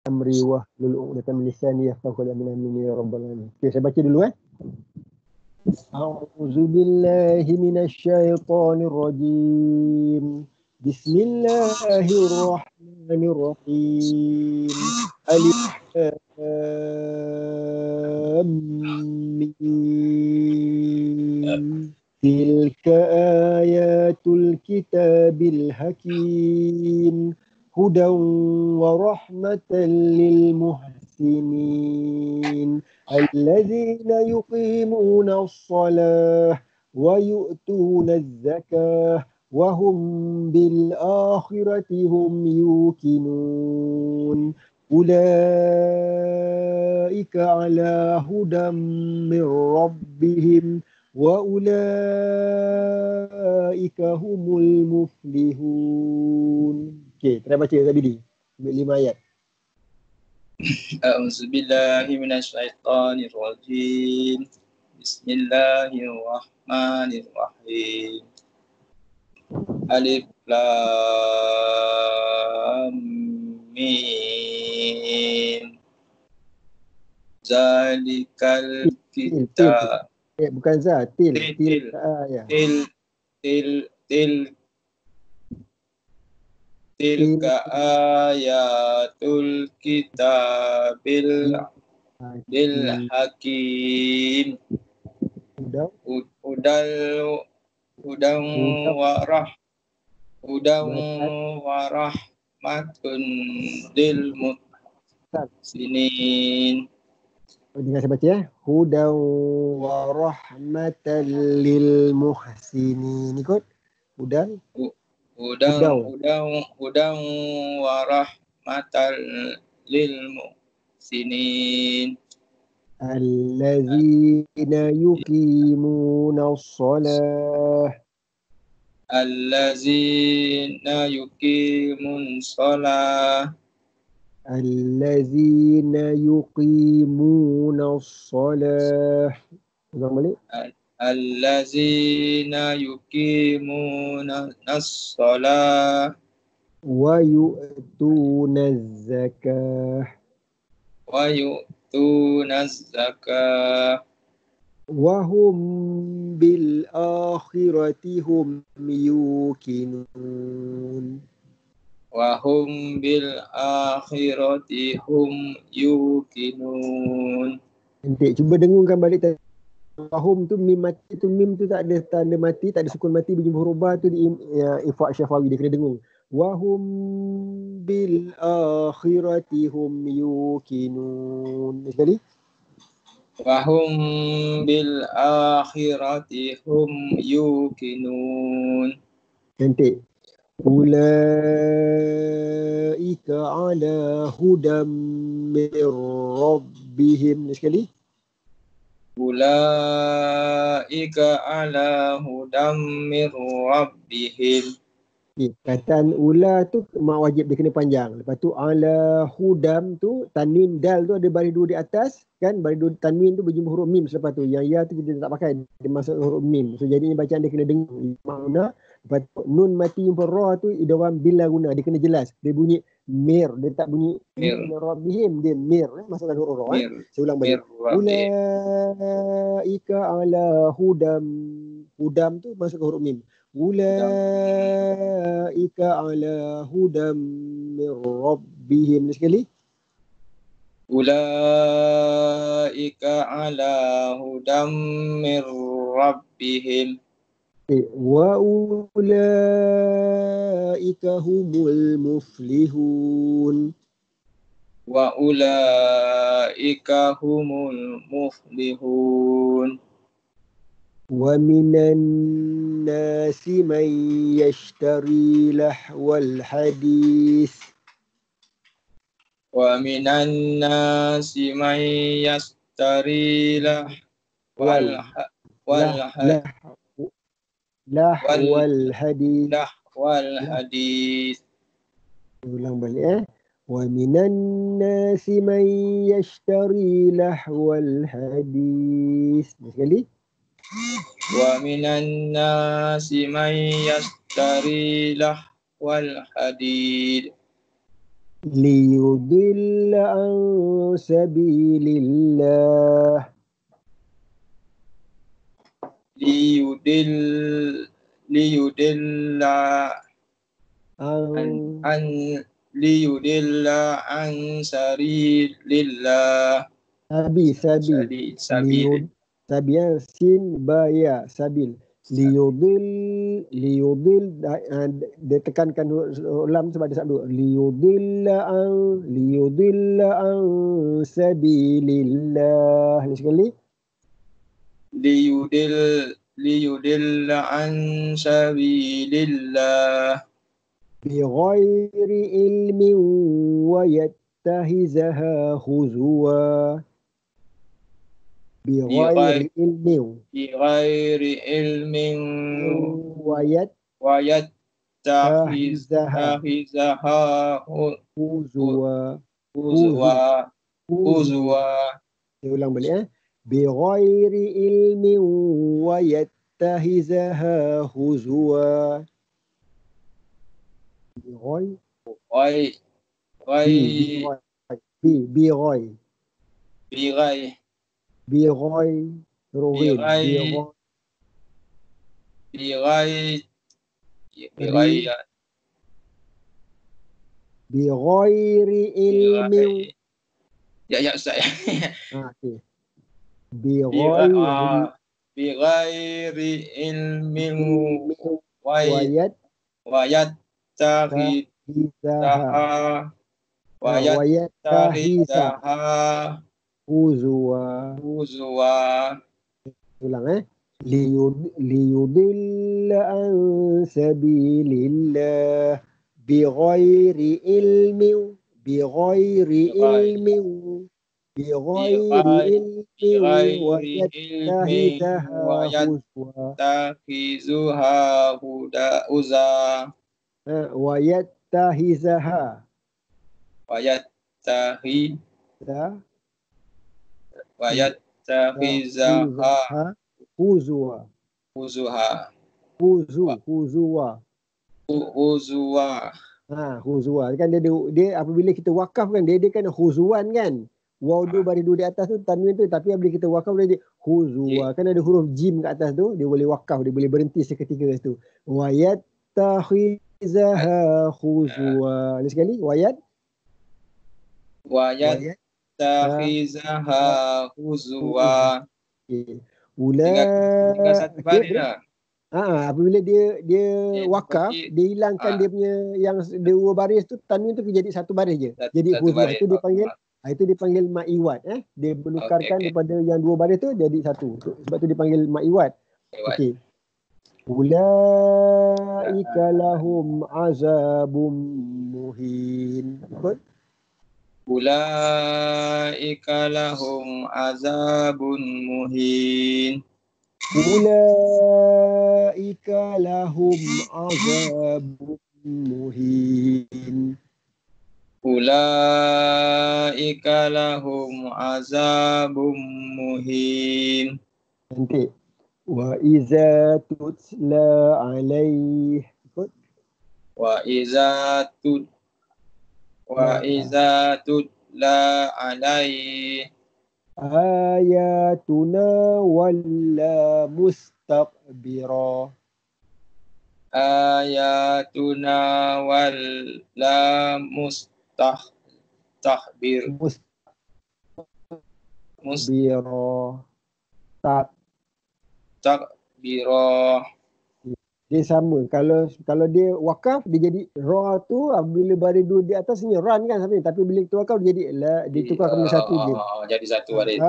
amri wahlul 'uqdatam min lisani yafqahu qawli amin ya rabbal alamin. Okey, saya baca dulu A'udzu billahi minasy syaithanir rajim. Bismillahirrahmanirrahim. Alif lam mim. Tilka ayatul kitabil hakim. Hudan wa rahmatan lil muhsinin. الذين يقيمون الصلاة ويؤتون الزكاة وهم بالآخرة هم يوقنون أولئك على هدى من ربهم وأولئك هم المفلحون. Okey, kita baca tadi 5 ayat. A'udzu billahi minasyaitonir rajim. Bismillahirrahmanirrahim. Alif lam mim. Zalikal kitab. Bukan za, til Tilka ayatul kitabil hakim. Hudan warahmatun lil muhsinin. Dengar saya baca Hudan warahmatan lil muhsinin. Ikut. Hudan warahmatan lil muhsinin. Allazina yuqimuna as-salah. Allazina yuqimun salah. Allazina yuqimuna as-salah. Ulang balik. Allazina yuqimuna as-salah wa yu'tuna az-zakah wa hum bil akhirati hum yuqinun. Nanti cuba dengungkan balik tadi. Wahum tu mim mati tu, mim tu tak ada tanda mati, tak ada sukun mati, bunyi huruf ba tu di Ifaq Syafawi, dia kena dengung. Wahum bil akhirati hum yuqinun. Sekali. Wahum bil akhirati hum yuqinun. Nanti ulaika ala hudam min rabbihim. Sekali. Ulaika ala hudam mir rabbihim. Kataan ula tu mak wajib dia kena panjang. Lepas tu ala hudam tu tanwin dal tu ada baris dua di atas kan, baris dua tanwin tu berjumpa huruf mim selepas tu. Yang ya tu kita tak pakai, dia masuk huruf mim. So jadinya bacaan dia kena dengar makna. Lepas tu nun mati jumpa ra tu idgham bila guna, dia kena jelas. Dia bunyi mir, dia tak bunyi mir rabbihim, dia mir masukkan huruf ra. Saya ulang balik. Ulaika ala hudam, hudam tu masuk huruf mim. Ulaika ala hudam min rabbihim. Sekali. Ulaika ala hudam min rabbihim. Wa ulaika humul muflihun. Wa ulaika humul muflihun. Wa minan nasi man yashtari lahwal hadis. Wa minan nasi man yashtari lahwal hadis. Ulang balik Wa minan nasi man yashtari lahwal hadis. Sekali. Wa minan nasi man yashtari lahwal hadis. liyudilla an sabilillah. liyudilla an liyudilla an sabilillah. Sabil. Sabil. Sabil sin ba ya sabil. Liyudil dia tekankan lam sebab dia sabdu liyudilla an sabilillah. Ini sekali. Liyudilla an sabilillah. Bighairi ilmin wa yattahizaha huzwa. Bighairi ilmin wa yattahizaha huzwa. Saya ulang balik. Bighairi ilmin wa yattahizaha huzwa. Bighairi ilmin. Ya Ustaz. Okey. Bighairi ilmin wa yattahizaha huzwa. Ulang liyudilla an sabilillah bighairi ilmin wa yattahizaha huzwa. Wayattahizaha huzwa. Huzwa kan dia apabila kita wakaf kan dia kan huzwan kan. Waw tu baris dua di atas tu tanwin tu, tapi apabila kita wakaf dia huzwa kan ada huruf jim kat atas tu, dia boleh wakaf, dia boleh berhenti seketika kat situ. Wayattahizaha huzwa. Ini sekali yattahizaha huzwa. Tinggal satu baris dah. Apabila dia wakaf, dia hilangkan dia punya yang dua baris tu, tanwin tu jadi satu baris je. Jadi huzwa itu dipanggil ma'iwat. Dia menukarkan daripada yang dua baris tu jadi satu. Sebab tu dipanggil ma'iwat. Okey. Ulaika lahum azabum muhin. Ulaika lahum azabun muhin. Ulaika lahum azabun muhin. Ulaika lahum azabun muhin. Nanti wa iza tutla alaih. Wa iza tutla alaih ayatuna walla mustakbira. Ayatuna walla mustakbir. Takbira. Dia sama. Kalau dia wakaf dia jadi ra tu bila baris dua di atas ni ran kan sampai, tapi bila kita wakaf dia jadi dia tukar kepada satu je. Jadi satu baris.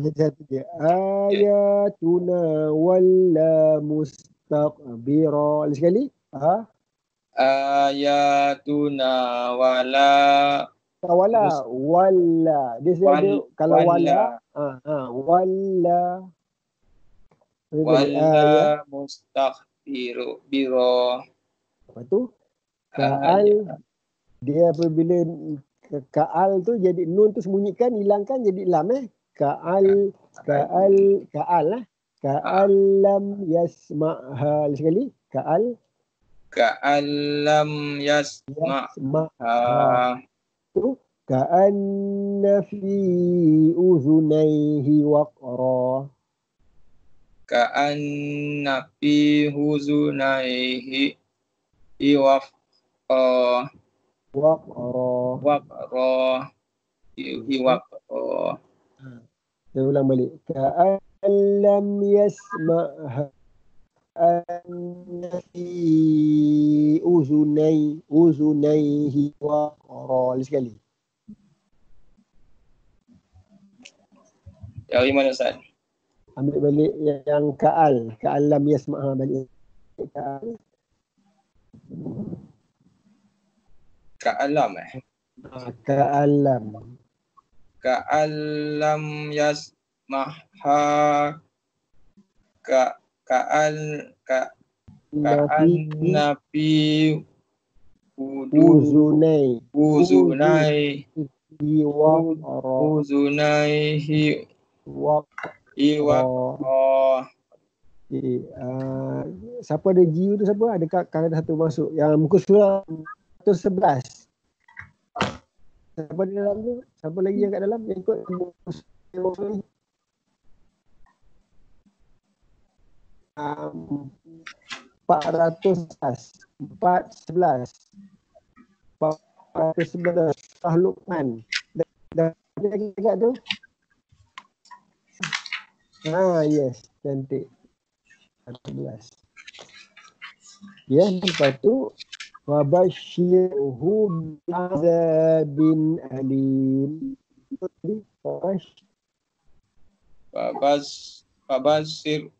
Jadi satu je. Ayatuna walla mustakbira. Sekali. Ayatuna wala. Dia kalau wala wala mustakbiro. Apa tu? Ka'al. Dia apabila ka'al tu jadi nun tu sembunyikan, hilangkan jadi lam Ka'al lam yasma'ha. Sekali. Ka'al lam yasma'ha. tu ka'anna fi uzunaihi waqra. Ka'anna fi huzunaihi iwaqra Waqra. iwaqra. Saya ulang balik. Ka'an lam yasma'ha anna fi uzunaihi waqra. Lagi sekali. Dari mana Ustaz? Ambil balik yang ka'al. Ka'al lam yasma'ha balik. Ka'al. Ka'alam Ka'al lam. Ka'alam yasmahha ka'anna fi Uzunai. uzunaihi Waqra. iwaqra. Siapa ada G tu siapa? Ada kakak ada satu masuk. Yang muka surat 111. Siapa di dalam tu? Siapa lagi yang kat dalam? Yang ikut ni? 411 Luqman. Dah lagi kat tu? Yes, cantik. 14. Ya, lepas tu wabasyirhu bi'adzabin alim. Fabasir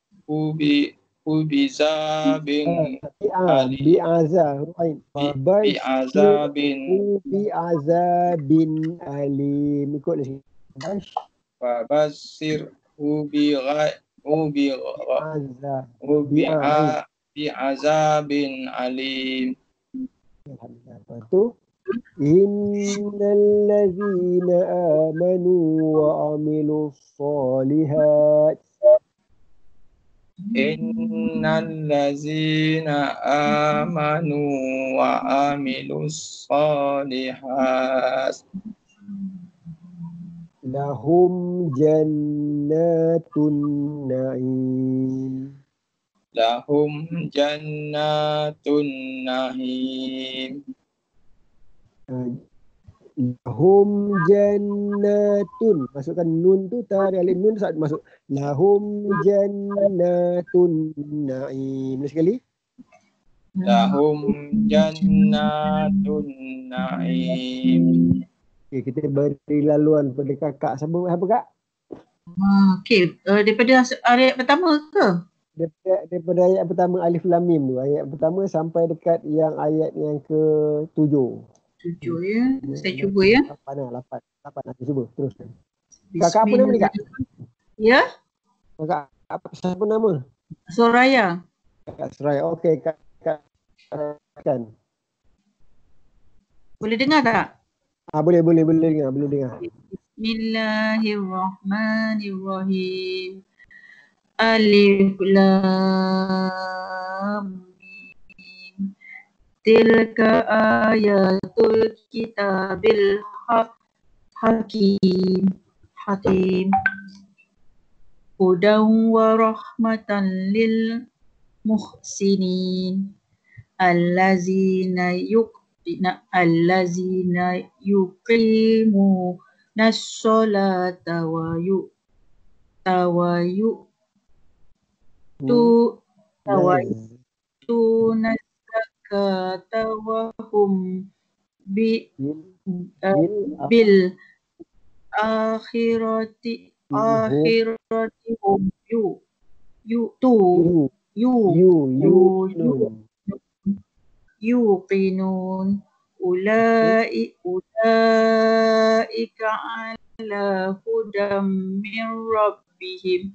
bizabin alim. Bi'adzabin alim. Ikut lagi. Fabasir bi'azabin alim. Lepas tu innal ladzina amanu wa amilus solihat. Innal ladzina amanu wa amilus solihat Lahum jannatun na'im. lahum jannatun na'im. Lahum jannatun. Masukkan nun tu, tarik alif nun saat masuk. Lahum jannatun na'im. Lagi sekali. Lahum jannatun na'im. Okay, kita beri laluan pada kakak. Siapa kak? Okey, daripada ayat pertama ke? Daripada ayat pertama Alif Lam Mim tu. Ayat pertama sampai dekat yang ayat yang ke-7. 7 ya. Saya cuba ya. 8 nanti cuba terus. Kakak apa nama ni kak? Ya. Kakak apa siapa nama? Soraya. Kak Seraya. Okey kak kan. Boleh dengar tak? Boleh dengar. Bismillahirrahmanirrahim. Alif Lam Mim. Tilka ayatul kitabil hakim. Hudan wa rahmatan lil muhsinin. Allazina yuqimuna as-salata wa yu'tuna az-zakata wa hum bil akhirati hum yuqinun. Ulaika ala hudam min rabbihim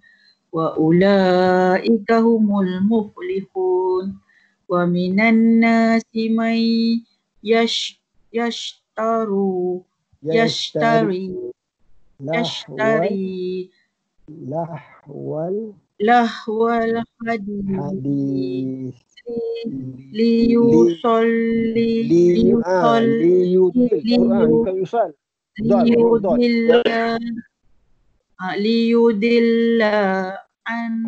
wa ulaika humul muflihun. Wa minan nasi man yashtari lahwal hadis liyusolli liyudil bukan yusal dal dal liyudilla an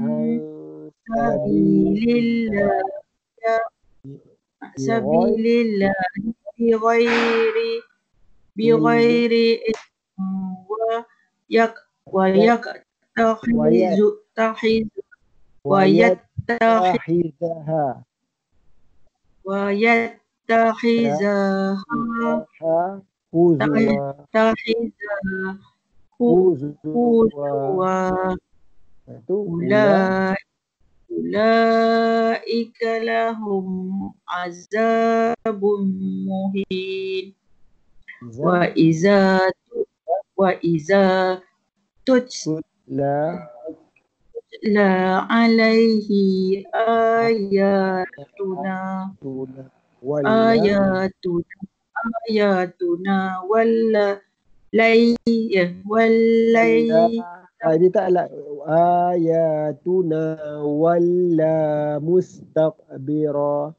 sabilillah sabilillah bighairi wa yak wa yaktahizu wa yattahizaha huzwa huzwa ulaika lahum azabun muhin wa iza tutla alaihi ayatuna walla dia taklah ayatuna walla mustakbira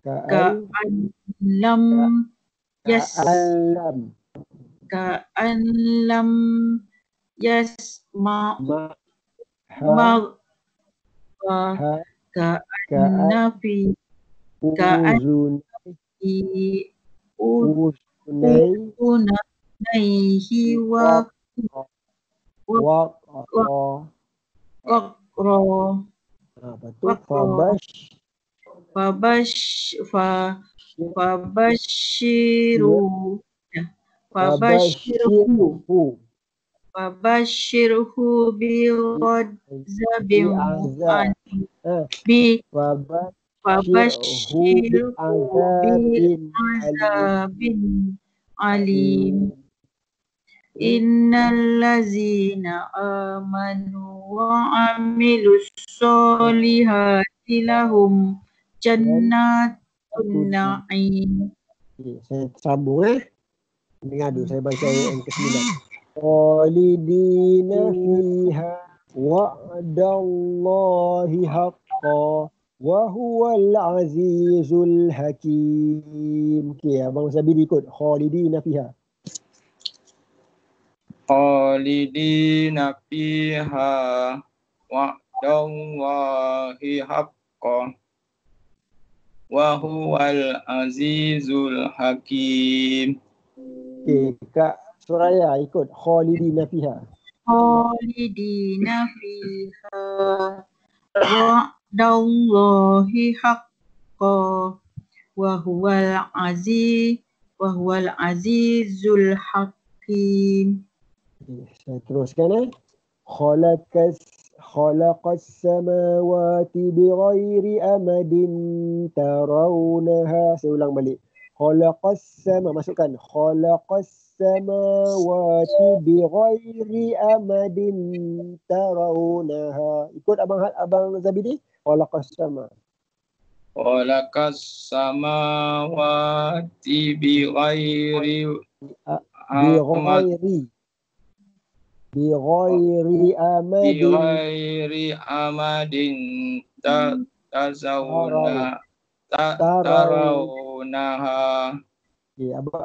ka'an lam yasma' ka'anna fi udunaihi fabashirhu bi'adzabin alim. Innal ladzina amanu wa amilus solihati lahum jannatun na'im. Saya sambung dengar dulu saya baca ayat yang ke-9. Khalidina fiha wa'dallahi haqqan wa huwal azizul hakim. Okey, abang Sabiri ikut khalidina fiha. Khalidina fiha wa'dallahi haqqan wa huwal azizul hakim. Okey, Kak Suraya ikut khalidina fiha. Khalidina fiha wa'dallahi haqqan wa huwal azizul hakim. Saya teruskan khalaqas samawati bighairi amadin tarawunaha. Saya ulang balik. Masukkan khalaqas samawati bighairi amadin tarawunaha. Ikut abang Zabidi. Khalaqas samawati bighairi amadin tarawunaha.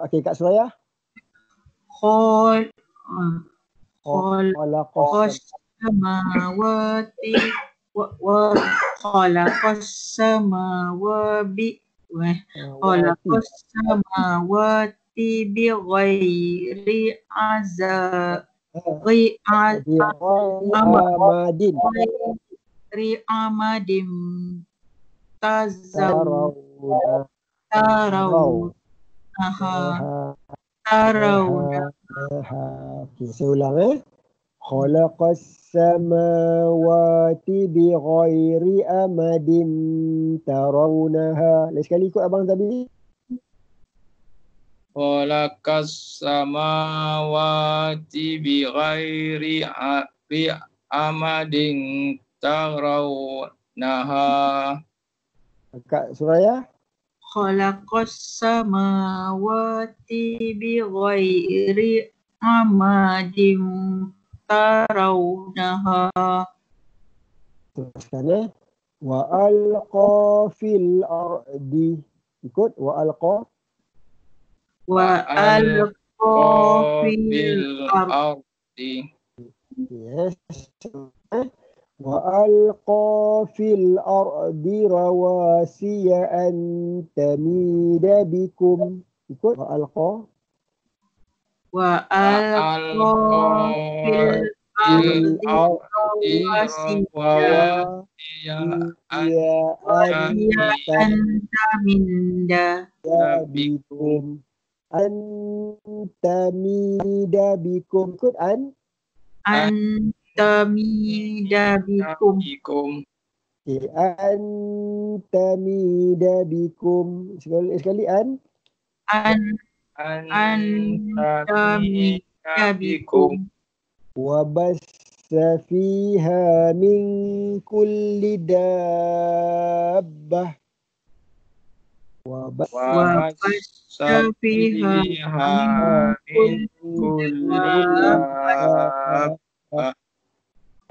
Okey, Kak Suraya. Khalaqas samawati wa khalaqas samawati bighairi amadin tarawunaha. Okey, saya ulang Khalaqas samawati bighairi amadin tarawunaha. Lagi sekali ikut abang tadi. Khalaqas samawati bighairi amadin tarawunaha. Kak Suraya. Khalaqas samawati bighairi amadin tarawunaha. Teruskan wa alqa fil ardi. Ikut wa alqa. Wa alqa fil fil ardi. ardi Yes. Wa alqa fil ardi rawasiya an tamida bikum. Ikut wa alqa. Wa alqa fil ardi rawasiya rawasiya anta minda bikum. Antamida bikum. Ikut an. anta mida bikum. Okay. Antamida bikum. Sekali an. Anta mida bikum. Wabassa fiha min kulli dabbah. Wabassa fiha min kulli dabbah.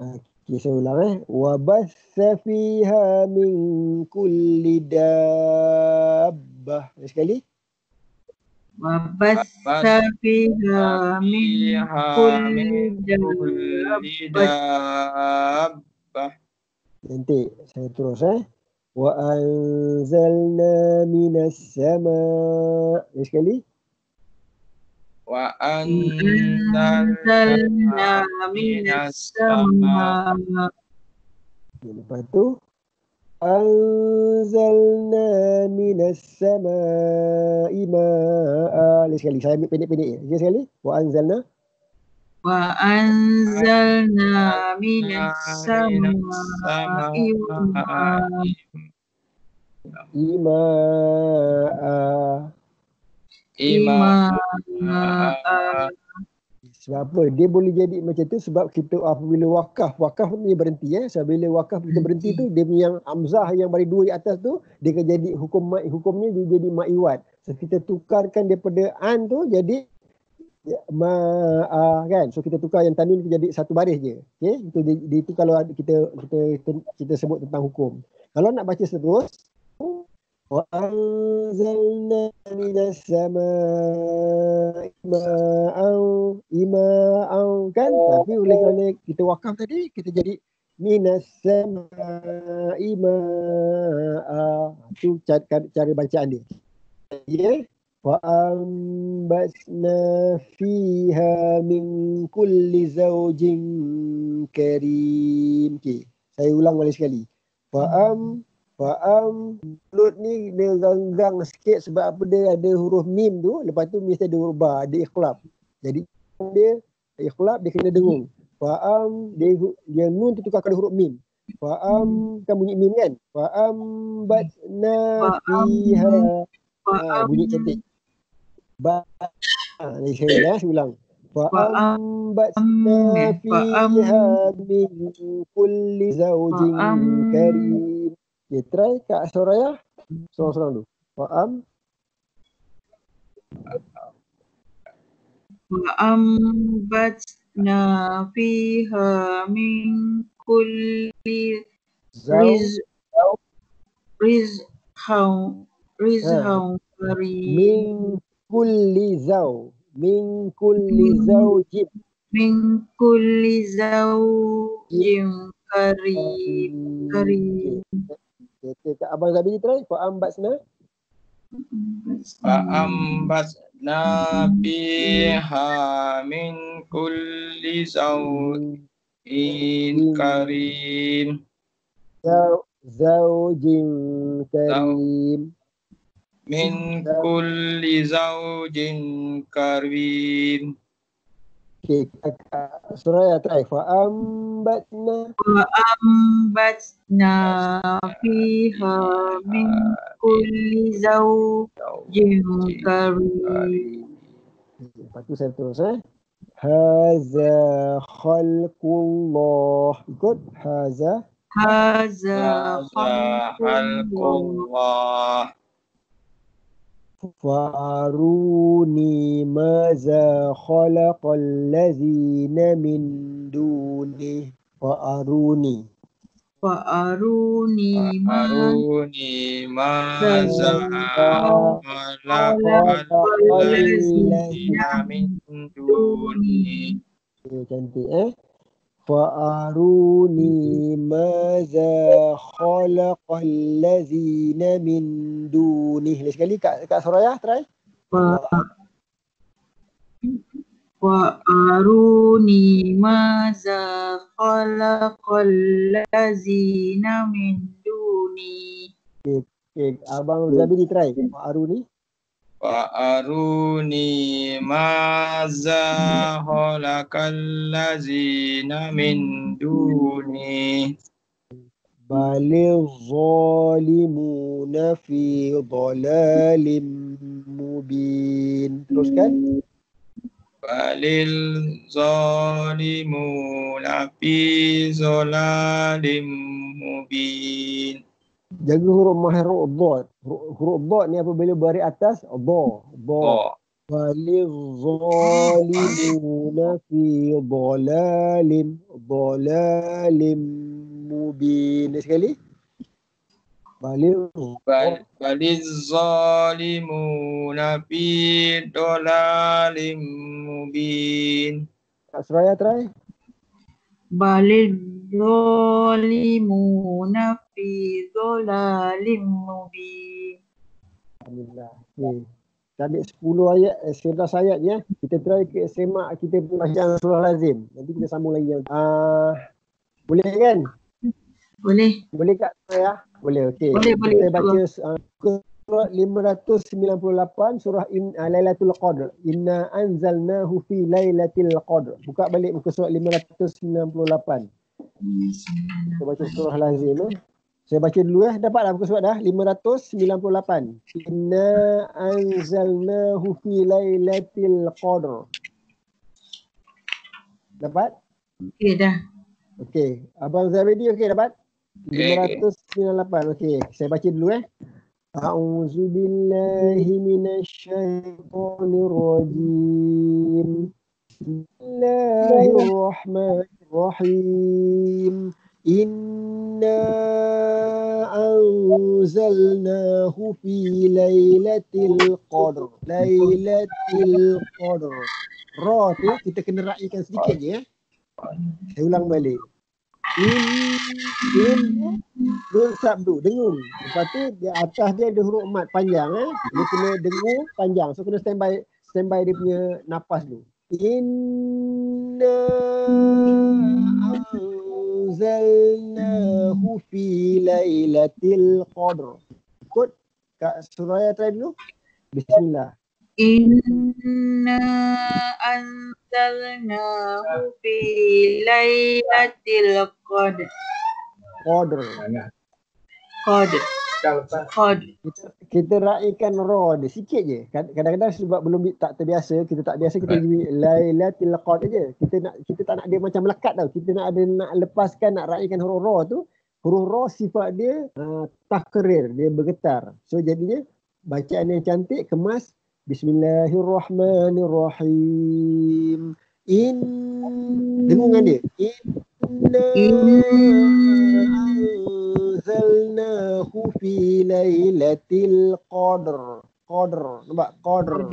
Okay, saya ulang Wabassa fiha min kulli dabbah. Sekali. Wabassa fiha min kulli dabbah. Nanti saya terus wa anzalna minas sama. Sekali. wa Anzalna minas sama. Lepas tu anzalna minas sama'i ma'a. Sekali saya ambil pendek-pendek. Sekali. Wa anzalna minas sama'i ma'a. Sebab apa? Dia boleh jadi macam tu sebab kita apabila wakaf ni berhenti So bila wakaf kita berhenti tu dia punya hamzah yang bagi dua di atas tu dia akan jadi hukumnya dia jadi ma'iwat. So kita tukarkan daripada an tu jadi ma'a kan. So kita tukar yang tanwin jadi satu baris je. Okey, itu kalau kita sebut tentang hukum. Kalau nak baca terus wa anzalna minas sama'i ma'an kan, tapi oleh kerana kita wakaf tadi kita jadi minas sama'i ma'a. Itu cara bacaan dia. Ya. Wa ambatna fiha min kulli zawjin karim. Okey, saya ulang balik sekali. Fa'am mulut ni dia ganggang sikit sebab apa, dia ada huruf mim tu, lepas tu mesti ada huruf ba, ada ikhlab. Jadi dia ikhlab, dia kena dengung. Fa'am dia nun tu tukar kepada huruf mim. Fa'am kan bunyi mim kan? Fa'am batna fiha. Bunyi cantik. Saya ulang. Fa'am batna fiha min kulli zawjin karim. Okay, try Kak Soraya. Sorang-sorang dulu. Fa'am. Wa'ambatna fiha min kulli rizqan karim. Min kulli zawjin. Min kulli zawjin karim. Okay, Kak Abang Zabidi try. Fa'ambatna. Fa'ambatna biha min kulli zawjin karim. Zawjin karim. Min kulli zawjin karim. Okay, Kak Soraya try. Fa'ambatna fiha min kulli zawjin karim. Lepas tu saya terus Haza khalqullah. Ikut haza. Haza khalqullah. Faruni maza khalaqal lazina min duni fa'aruni Fa'aruni Aruni maza khalaqallazina min duni. cantik fa'aruni maza khalaqal ladzina min duni. Lagi sekali Kak Soraya try. Fa'aruni maza khalaqal lazina min duni. Okay, Abang Zabidi try. Fa'aruni. Fa'aruni maza khalaqallazina min duni. Balil zalimuna fi dhalalim mubin. Teruskan. Balil zalimuna fi dhalalim mubin. Jaga huruf mahir huruf dha ni apabila baris atas dha. Oh. Balil zalimuna fi dhalalim mubin. Sekali. Balil Baliz zalimuna fi dhalalim mubin. Kak Suraya try. Balil zalimuna fi dhalalim mubin. Alhamdulillah. Okay. Kita ambil 10 ayat, 11 ayat ya. Kita try ke semak kita belajar surah lazim. Nanti kita sambung lagi. Boleh kan? Boleh. Boleh Kak Suraya? Boleh, okey. Boleh. Kita baca surah 598 surah Lailatul Qadr. Inna anzalnahu fi Lailatul Qadr. Buka balik muka surat 598. Kita baca surah lazim Saya baca dulu Dapat dah muka surat dah 598. Inna anzalnahu fi Lailatul Qadr. Dapat? Okey dah. Okey. Abang Zabidi okey dapat? Okey. 598. Okey, saya baca dulu A'udzu billahi minasyaitonir rajim. Bismillahirrahmanirrahim. Inna anzalnahu fi lailatul qadr. Lailatul qadr. Ra tu kita kena raikan sedikit je Saya ulang balik. Nun sabdu, dengung. Lepas tu di atas dia ada huruf mat panjang Dia kena dengung panjang. So kena standby dia punya napas dulu. Inna anzalnahu fi lailatul qadr. Ikut Kak Suraya try dulu. Bismillah. Inna anzalnahu fi lailatul qadr. Kita raikan ra dia sikit je. Kadang-kadang sebab belum tak terbiasa, kita pergi Lailatul Qadr je. Kita tak nak dia macam melekat tau. Kita nak lepaskan, nak raikan huruf ra tu. Huruf ra sifat dia takrir, dia bergetar. So jadinya bacaan yang cantik, kemas. Bismillahirrahmanirrahim. Dengungan dia. Inna anzalnahu fi lailatul qadr. Nampak? Qadr.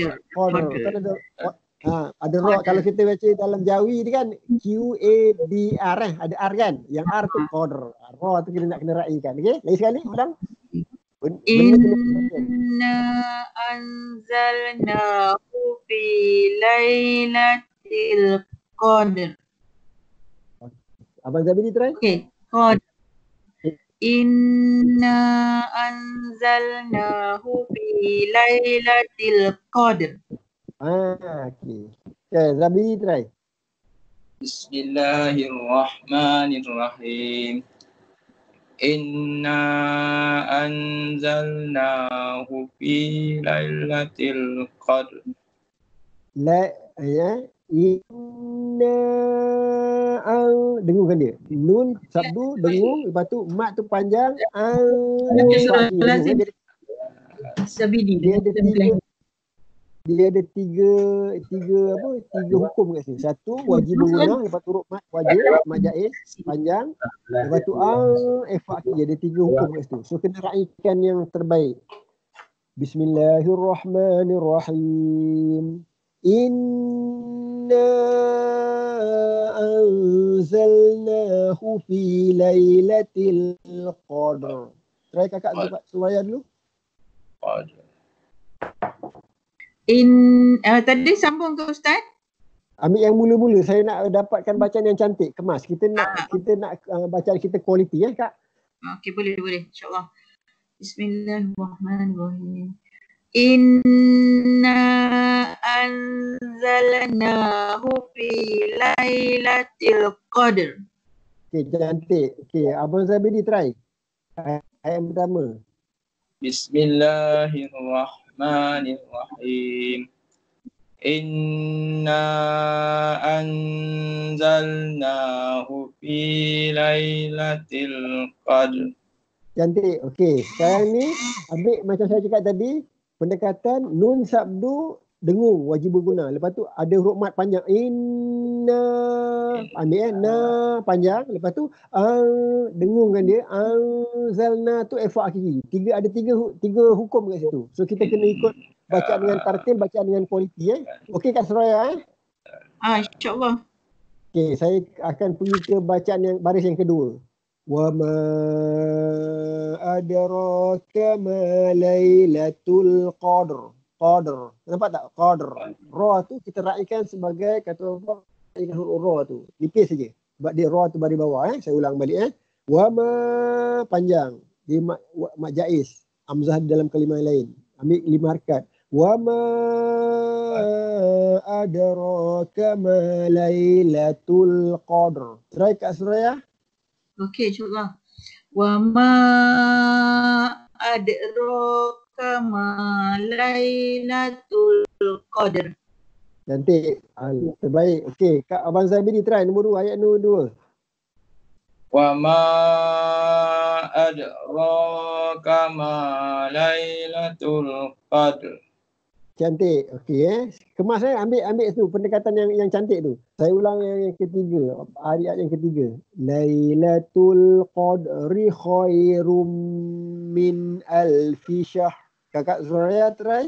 Kan ada ra kalau kita baca dalam Jawi ni kan QADR ada R kan? Yang R tu qadr. Ra tu kita nak kena raikan. Okey? Lagi sekali ulang. Inna anzalnahu fi lailatul qadr. Abang Zabidi try. Okey, qadr. Inna anzalnahu fi lailatul qadr. Okey. Zabidi try. Bismillahirrahmanirrahim. Inna anzalnahu fi lailatul qadr. Inna dengungkan dia. Nun sabdu dengung, lepas tu mat tu panjang. Zabidi Dia ada dia ada tiga hukum kat sini. Satu wajib berguna, lepas tu huruf mat wajib, mat jaiz panjang, lepas tu ifak dia ada tiga hukum kat situ. So kena raikan yang terbaik. Bismillahirrahmanirrahim. Inna anzalnahu fi lailatul qadr. Try kakak Suraya dulu. Qadr. Tadi sambung ke Ustaz? Ambil yang mula-mula. Saya nak dapatkan bacaan yang cantik, kemas. Kita nak bacaan kita kualiti Kak. Okey, boleh. InsyaAllah. Bismillahirrahmanirrahim. Inna anzalnahu fi lailatul qadr. Okey, cantik. Okey, Abang Zabidi try. Ayat pertama. Bismillahirrahmanirrahim. Inna anzalnahu fi lailatul qadr. Cantik. Okey, sekarang ni ambil macam saya cakap tadi, pendekatan nun sabdu dengung wajib berguna. Lepas tu ada huruf mat panjang. Inna, ambil na panjang. Lepas tu dengungkan dia. Anzalna tu ifak kiri. Ada tiga hukum kat situ. So kita kena ikut bacaan dengan tartil, bacaan dengan kualiti. Okey Kak Suraya. InsyaAllah. Okey, saya akan pergi ke bacaan yang baris yang kedua. Wa ma adraka ma lailatul qadr. Qadr. Nampak tak? Qadr. Ra tu kita raikan sebagai kata apa? Raikan huruf ra tu. Nipis saja. Sebab dia ra tu baris bawah. Saya ulang balik. Wa ma panjang. Dia mat jaiz. Hamzah dalam kalimah lain. Ambil 5 harakat. Wa ma adraka ma lailatul qadr. Try Kak Suraya. Okey, insyaAllah. Wa ma adraka ma lailatul qadr. Cantik. Terbaik. Okey, Kak Abang Zabidi try nombor 2, ayat nombor 2. Wa ma adraka ma lailatul qadr. Cantik. Okey Kemas ambil tu pendekatan yang cantik tu. Saya ulang yang ketiga, ayat yang ketiga. Lailatul qadri khairum min alfi syahr. Kakak Suraya try.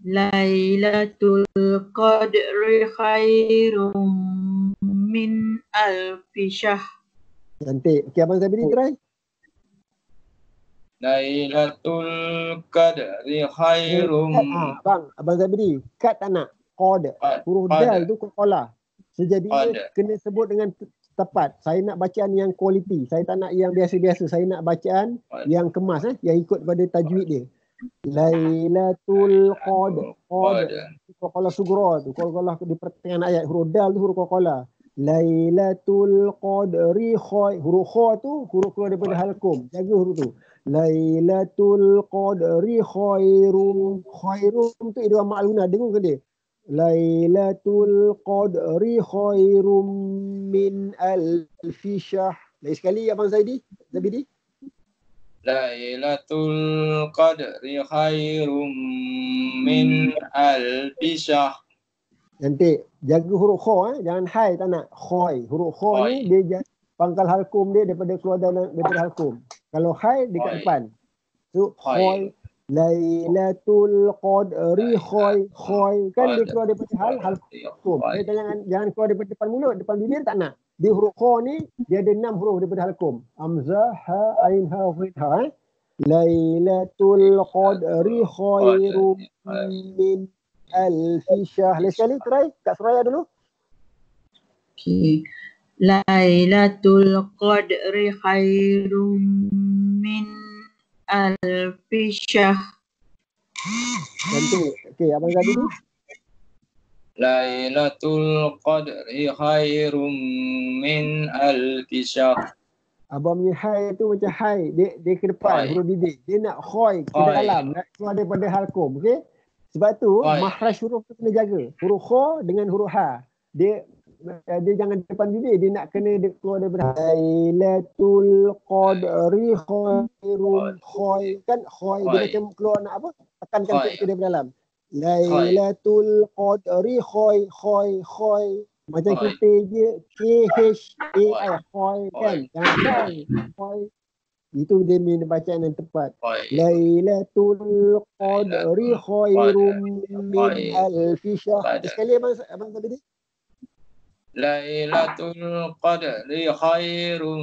Lailatul qadri khairum min alfi syahr. Cantik. Okey Abang Zabidi try. Lailatul qadri khairum. Abang Zabidi, kat tak nak. Qad. Huruf dal tu qalqalah. Sejadinya kena sebut dengan tepat. Saya nak bacaan yang kualiti. Saya tak nak yang biasa-biasa. Saya nak bacaan yang kemas yang ikut pada tajwid dia. Lailatul qadr. Qalqalah sugra tu. Qalqalah di pertengahan ayat. Huruf dal tu huruf qalqalah. Lailatul qadri khair. Huruf kha tu huruf keluar daripada halqum. Jaga huruf tu. Lailatul qadri khairum. Khairum tu idgham ma'luna. Dengung ke dia? Lailatul qadri khairum min alfi syahr. Lagi sekali Abang Zabidi. Lailatul qadri khairum min alfi syahr. Cantik. Jaga huruf kha jangan hai tak nak. Khoi. Huruf kha ni dia pangkal halqum dia daripada keluar daripada halqum. Kalau hai dekat depan. So khoi. Lailatul qadri khoi kan dia keluar daripada halqum. Jangan keluar daripada depan mulut, depan bibir tak nak. Dia huruf kha ni dia ada 6 huruf daripada halqum. Hamzah, ha, ain, ha, ha. Lailatul qadri khairum min alfi syahr. Lagi sekali try Kak Suraya dulu. Okey. Lailatul qadri khairum min alfi syahr. Cantik. Okey, Abang Zabidi dulu. Lailatul qadri khairum min alfi syahr. Abang punya hai tu macam hai. Dia ke depan, huruf bibir. Dia nak khoi ke dalam. Nak keluar daripada halqum. Okey. Sebab tu makhraj huruf tu kena jaga. Huruf kha dengan huruf ha. Dia jangan depan bibir. Dia nak kena keluar daripada Lailatul qadri khairum khoi. Kan khoi dia macam keluar nak apa? Tekankan sikit daripada dalam. Lailatul Qadri khoy. Macam Khoy. kita je KHAI khoy kan. Khoy. Jangan khoy. Itu dia punya bacaan yang tepat. Khoy. Lailatul Qadri khairum min Khoy. alfi syahr. Qadr. Sekali abang tadi. Lailatul Qadri khairum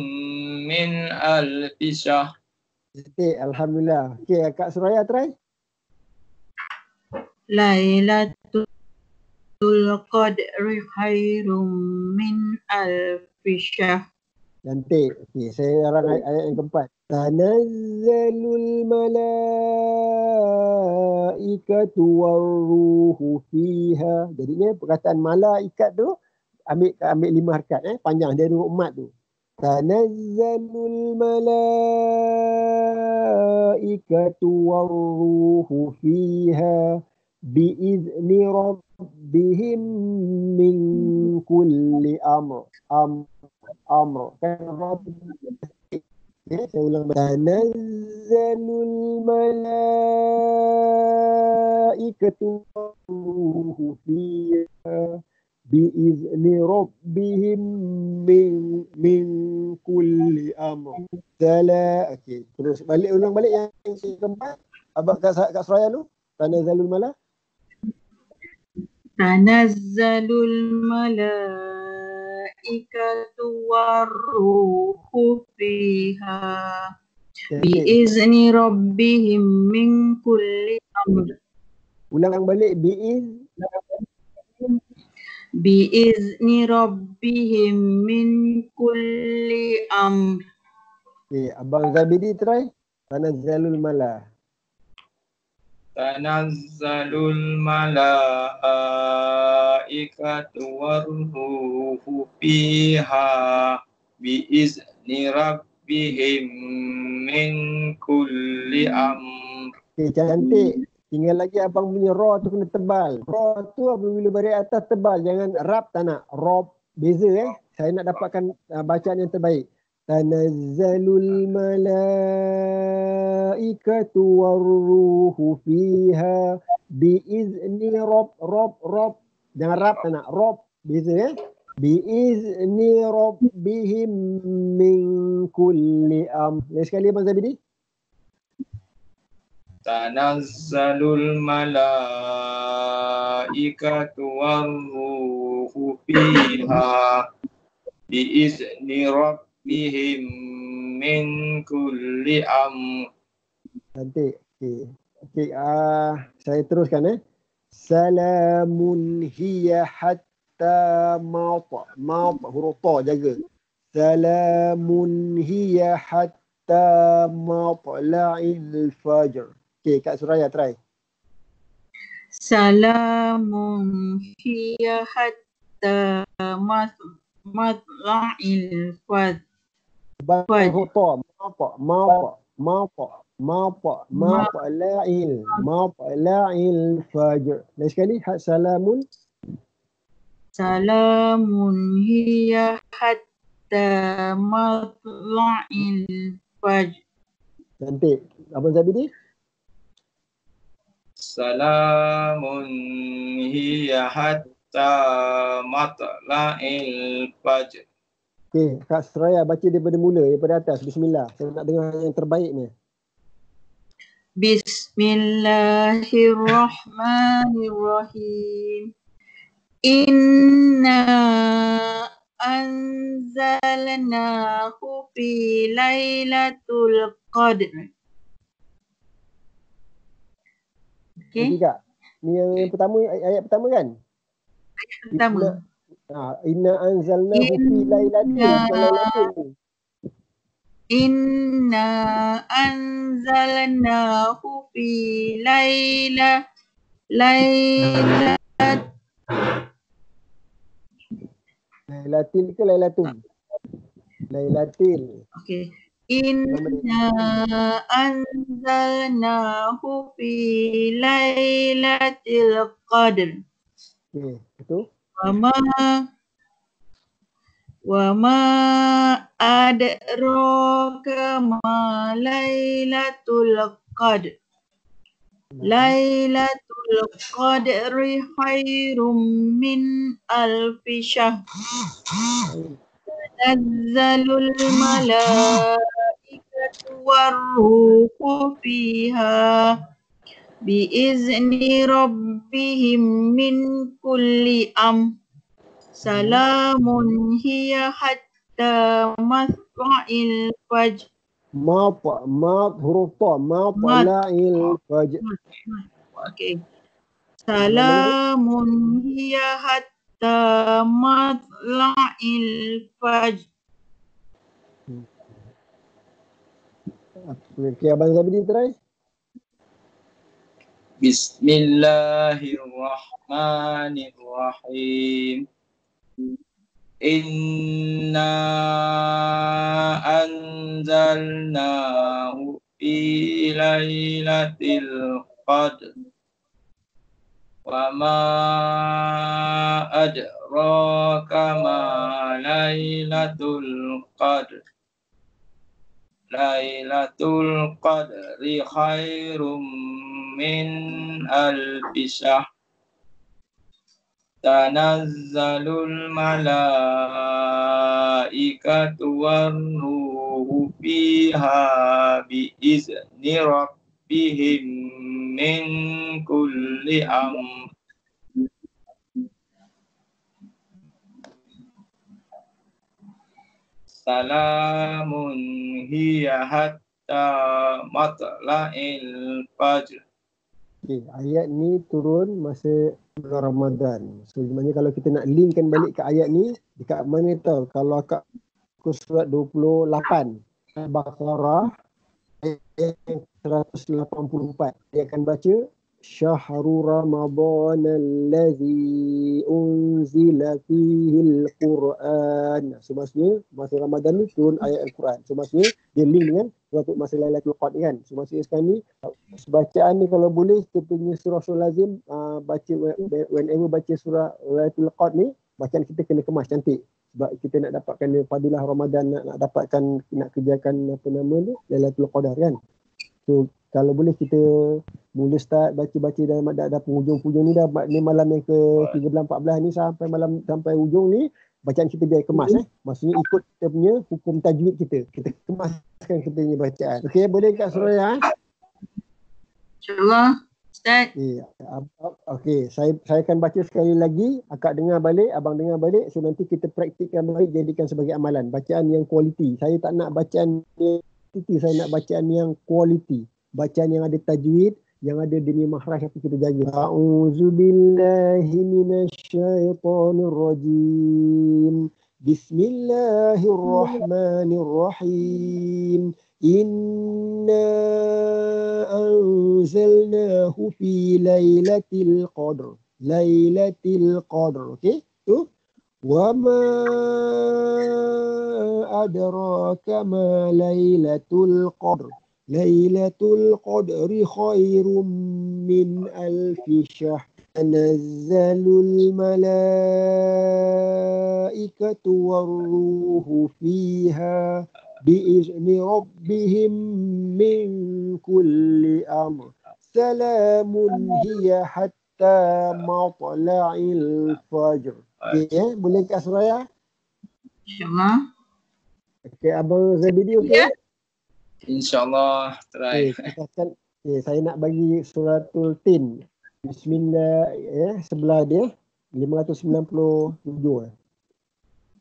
min alfi syahr. Okey, alhamdulillah. Okey, Kak Suraya try. Lailatul Qadri khairum min alfi syahr. Cantik. Okey, saya orang ayat yang keempat. Tanazzalul malaikatu warruhu fiha. Jadinya perkataan malaikat tu ambil 5 harakat panjang dia dua umat tu. Tanazzalul malaikatu warruhu fiha biizni rabbihim min kulli amr. Kan saya ulang. Tanazzalul malaikatu warruhu fiha biizni rabbihim min kulli amr. Okey, terus ulang balik yang keempat. Abang Kak Suraya tu. Tanazzalul malaikatu warruhu fiha biizni rabbihim min kulli amr. Ulang balik biizni rabbihim min kulli amr. Okey, Abang Zabidi try. Tanazzalul Tanazzalul malaikatu warruhu fiha biizni rabbihim min kulli amr. Okey, cantik. Tinggal lagi abang punya ra tu kena tebal. Ra tu apabila beri atas tebal, jangan rap tak nak. Rob beza Saya nak dapatkan bacaan yang terbaik. Tanazzalul malaikatu warruhu fiha biizni rob. Jangan rap tak nak. Rob beza biizni rabbihim min kulli amr. Lagi sekali Abang Zabidi. Tanazzalul malaikatu warruhu fiha biizni rabbihim min kulli amr. Cantik. Okey, saya teruskan Salamun hiya hatta huruf ta jaga. Salamun hiya hatta matla'il fajr. Okey, Kak Suraya try. Salamun hiya hatta matla'il fajr. Huruf ta matla'il fajr. Lagi sekali salamun hiya hatta matla'il fajr. Cantik. Abang Zabidi. Salamun hiya hatta matla'il fajr. Okey, Kak Suraya baca daripada mula, daripada atas. Bismillah. Saya nak dengar yang terbaiknya. Bismillahirrahmanirrahim. Inna anzalnahu fi lailatul qadr. Okey. Kak. Ni yang pertama, ayat pertama kan? Ayat pertama. Inna anzalnahu fi lailatul. Inna anzalnahu fi Lailatul ke lailatul? Lailatul. Okey. Inna anzalnahu fi lailatul qadr. Okey, betul. Wa ma adraka ma lailatul qadr. Lailatul Qadri khairum min alfi syahr. Tanazzalul malaikatu warruhu fiha biizni rabbihim min kulli salamun hiya hatta matla'il fajr. Ma huruf ta matla'il fajr. Okay. Salamun hiya hatta matla'il fajr. Okay, Abang Zabidi try. Bismillahirrahmanirrahim. Inna anzalnahu fi lailatul qadr. Wa ma adraka ma lailatul qadr. Lailatul qadri khairum min alfi syahr. Tanazzalul malaikatu warruhu fiha biizni rabbihim min kulli amr. Salamun hiya hatta matla'il fajr. Okay, ayat ni turun masa bulan Ramadan. So sebenarnya kalau kita nak linkkan balik ke ayat ni, dekat mana tahu? Kalau kat surat 28 Al-Baqarah ayat 184, dia akan baca Syahrul Ramadan allazi unzila fihi al-Quran. So maksudnya masa Ramadan ni turun ayat Al-Quran. So maksudnya dia link dengan waktu masa Lailatul Qadr kan. So maksudnya sekarang ni bacaan ni kalau boleh kita punya surah lazim baca whenever baca surah Lailatul Qadr ni, bacaan kita kena kemas cantik. Sebab kita nak dapatkan fadilah Ramadan, nak dapatkan, nak kerjakan apa nama ni, Lailatul Qadar kan. So kalau boleh kita mula start baca-baca dalam dah penghujung-hujung ni dah, ni malam yang ke 13-14 ni sampai ujung ni, bacaan kita biar kemas Maksudnya ikut kita punya hukum tajwid kita. Kita kemaskan kita punya bacaan. Okey, boleh Kak Suraya? InsyaAllah. Ustaz. Okey, saya akan baca sekali lagi, akak dengar balik, abang dengar balik, so nanti kita praktikkan balik, jadikan sebagai amalan. Bacaan yang kualiti. Saya tak nak bacaan yang kualiti, saya nak bacaan yang kualiti. Bacaan yang ada tajwid, yang ada demi makhraj, tapi kita jaga. A'udzubillahi minasyaitonirrajim. Bismillahirrahmanirrahim. Inna anzalnahu fi lailatul qadr. Lailatul qadr. Okey? Tu. Wa ma adraka ma lailatul qadr. Lailatul qadri khairum min alfi syahr. Tanazzalul malaikatu warruhu fiha biizni rabbihim min kulli amr. Salamun hiya hatta matla'il fajr. Okay, boleh Kak Suraya? InsyaAllah. Okay, Abang Zabidi okey? InsyaAllah try. Saya nak bagi suratul Tin. Bismillah, sebelah dia 597.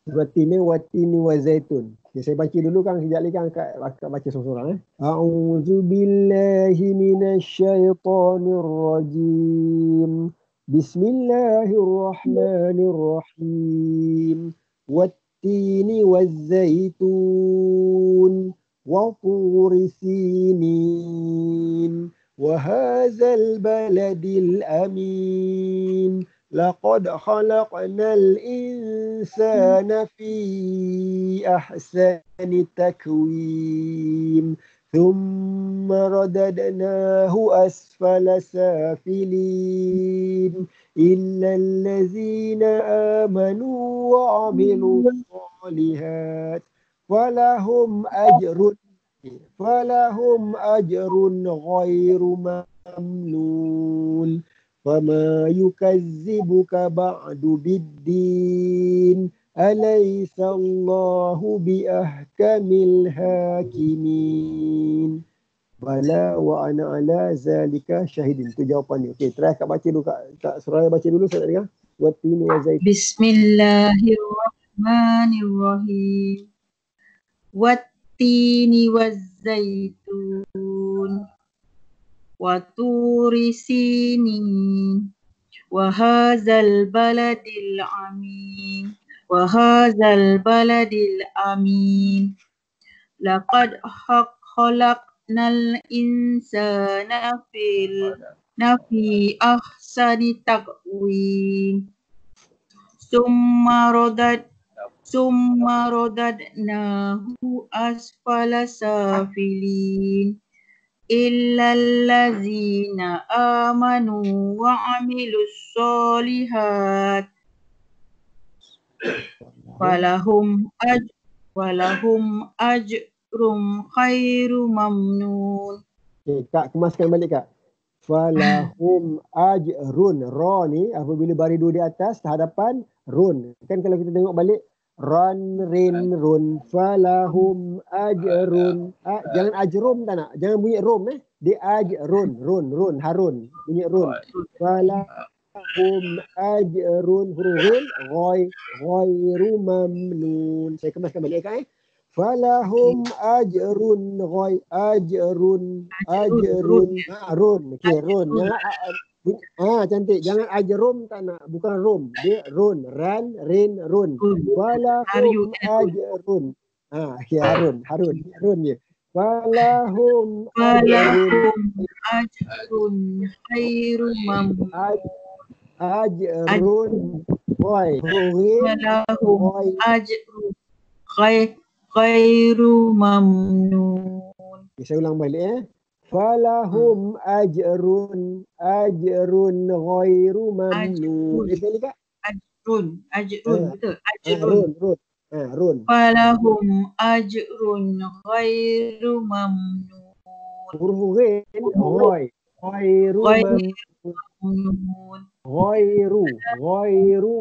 Surat Tin ni watini wa zaitun. Okay, saya baca dulu kan, kejap lagi kan akak baca seorang. A'udzubillahi minasyaitonir rajim. Bismillahirrahmanirrahim. Wattini wazzaitun. وطور سينين وهذا البلد الأمين لقد خلقنا الإنسان في أحسن تكويم ثم رددناه أسفل سافلين إلا الذين آمنوا وعملوا الصالحات فلهم أجر غير mamnun. Fama yukazzibuka ba'du biddin. Alaysa Allahu biahkamil hakimin. Bala wa ana ala zalika syahidin. Itu jawapan dia. Okey, try Kak baca dulu Kak Suraya baca dulu saya nak dengar. Wattini wa zaitun. Bismillahirrahmanirrahim. Wattini wazzaitun. Waturi sinin. Wahazal baladil amin. Wahazal baladil amin. Laqad khalaqnal insana fi ahsani taqwim. Summa radadnahu asfala safilin. Illal ladzina amanu wa amilus solihat walahum ajrum khairu mamnun. Okay, Kak kemaskan balik Kak. Falahum ajrun. Ra ni apabila baris dua di atas hadapan run. Kan kalau kita tengok balik ran rin run falahum ajrun. Jangan ajrum tak nak. Jangan bunyi rom Dia ajrun run harun. Bunyi run. Falahum ajrun huruf ghairu mamnun. Saya kemaskan balik Kak Falahum ajrun run. Okey run. Jangan cantik. Jangan ajrum tak nak. Bukan rom. Dia run. Ran rin run. Falahum ajrun. Okey harun je. Falahum ajrun khairu mamnun. Ajrun Falahum ajrun khairu mamnun. Saya ulang balik Falahum ajrun ghairu mamnun. Sekali Kak. Ajrun betul. Run. Falahum ajrun ghairu mamnun. Huruf ghairu mamnun. Ghairu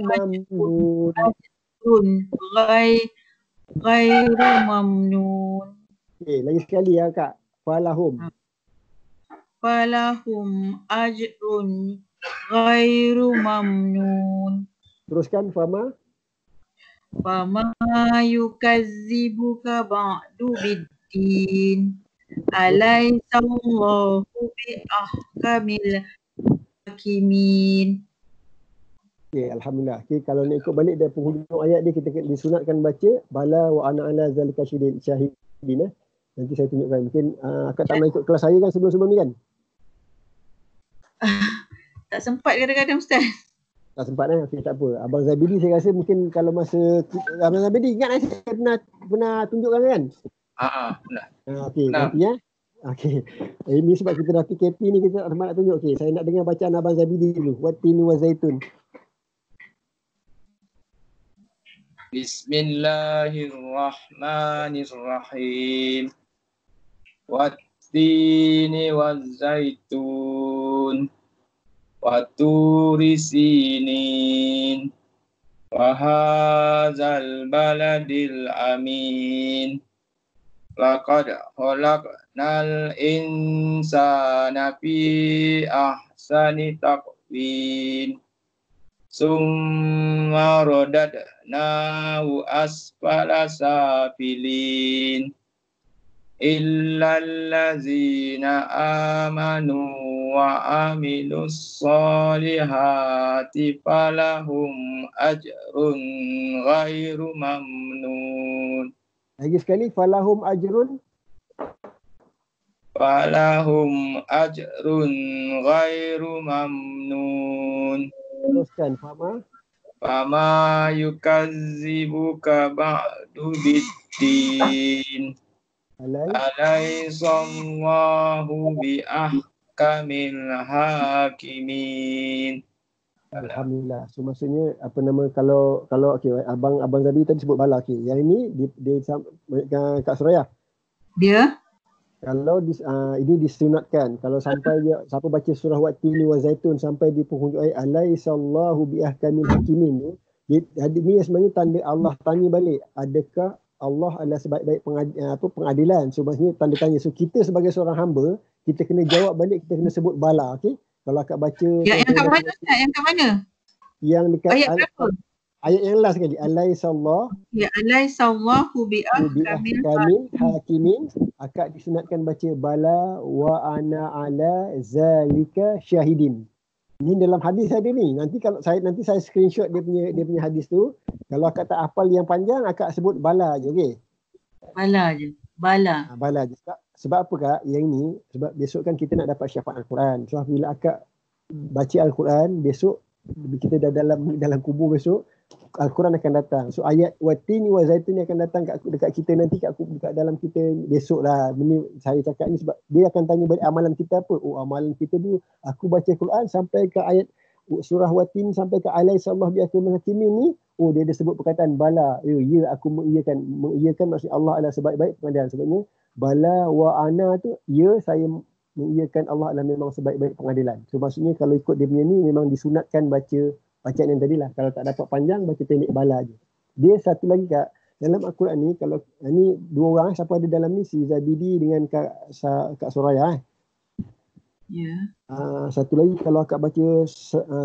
mamnun. Ghairu mamnun. Okey, lagi sekali ya Kak. Falahum ajrun ghairu mamnun. Teruskan Fama yukazzibuka ba'du biddin. Alaysa Allahu bi ahkamil hakimin. Okey, alhamdulillah. Okey, kalau nak ikut balik dari penghujung ayat dia kita disunatkan baca bala wa ana ala zalika syahidin. Nanti saya tunjukkan. Mungkin akak tak nak ikut kelas saya kan sebelum-sebelum ni kan? Tak sempat kadang-kadang Ustaz. Tak sempat Okey, tak apa. Abang Zabidi saya rasa mungkin kalau masa Abang Zabidi ingat saya pernah tunjukkan kan? Benar. Okey, nanti Okey. Ini sebab kita dah PKP ni kita tak sempat nak tunjuk. Okey, saya nak dengar bacaan Abang Zabidi dulu. Wattini wa zaitun. Bismillahirrahmanirrahim. Wattini wazzaitun. Waturi sinin. Wahazal baladil amin. Laqad khalaqnal insana fi ahsani taqwim. Summa radadnahu asfala safilin. Illal ladzina amanu wa amilus solihati falahum ajrun ghairu mamnun. Lagi sekali falahum ajrun ghairu mamnun. Teruskan Fama yukazzibuka ba'du biddin. Alaysa Allahu bi ahkamil hakimin. Alhamdulillah. So maksudnya apa nama kalau okey abang Zabi tadi sebut bala okey. Yang ini dia Kak Suraya. Dia Kalau ini disunatkan, kalau sampai dia siapa baca surah Wat-Tini wa Zaitun sampai di penghujung ayat alaisallahu biahkamil hakimin tu, ini sebenarnya tanda Allah tanya balik, adakah Allah adalah sebaik-baik pengadilan. So maksudnya tanda tanya. So kita sebagai seorang hamba, kita kena jawab balik, kita kena sebut bala, okey? Kalau akak baca Yang kat mana Ustaz? Yang kat mana? yang dekat Ayat berapa? ayat yang last sekali, alaisallahu Ya, alaisallahu biahkamil biahkamil hakimin, akak disunatkan baca bala wa ana ala zalika syahidin. Ini dalam hadis ada ni. Nanti saya screenshot dia punya hadis tu. Kalau akak tak hafal yang panjang, akak sebut bala je, okey? Bala je. Bala. Bala je. Sebab apa kak? Yang ni sebab besok kan kita nak dapat syafaat Al-Quran. So bila akak baca Al-Quran, besok kita dah dalam kubur besok, Al-Quran akan datang. So ayat Wat-Tini wa Zaitun ni akan datang dekat kita nanti, kat dalam kita besok lah. Ini saya cakap ni sebab dia akan tanya balik amalan kita apa. Oh, amalan kita tu aku baca Quran sampai ke ayat surah Wat-Tini sampai ke alaisallahu biahkamil hakimin ni. Oh, dia ada sebut perkataan bala. Ya, aku mengiyakan. Mengiyakan maksud Allah adalah sebaik-baik pengadilan. Sebabnya bala wa ana tu, ya saya mengiyakan Allah adalah memang sebaik-baik pengadilan. So maksudnya kalau ikut dia punya ni memang disunatkan baca bacaan yang tadilah. Kalau tak dapat panjang, baca pendek bala je. Dia satu lagi kak, dalam Al-Quran ni, kalau ni dua orang, siapa ada dalam ni, si Zabidi dengan Kak Soraya. Ya. Satu lagi kalau akak baca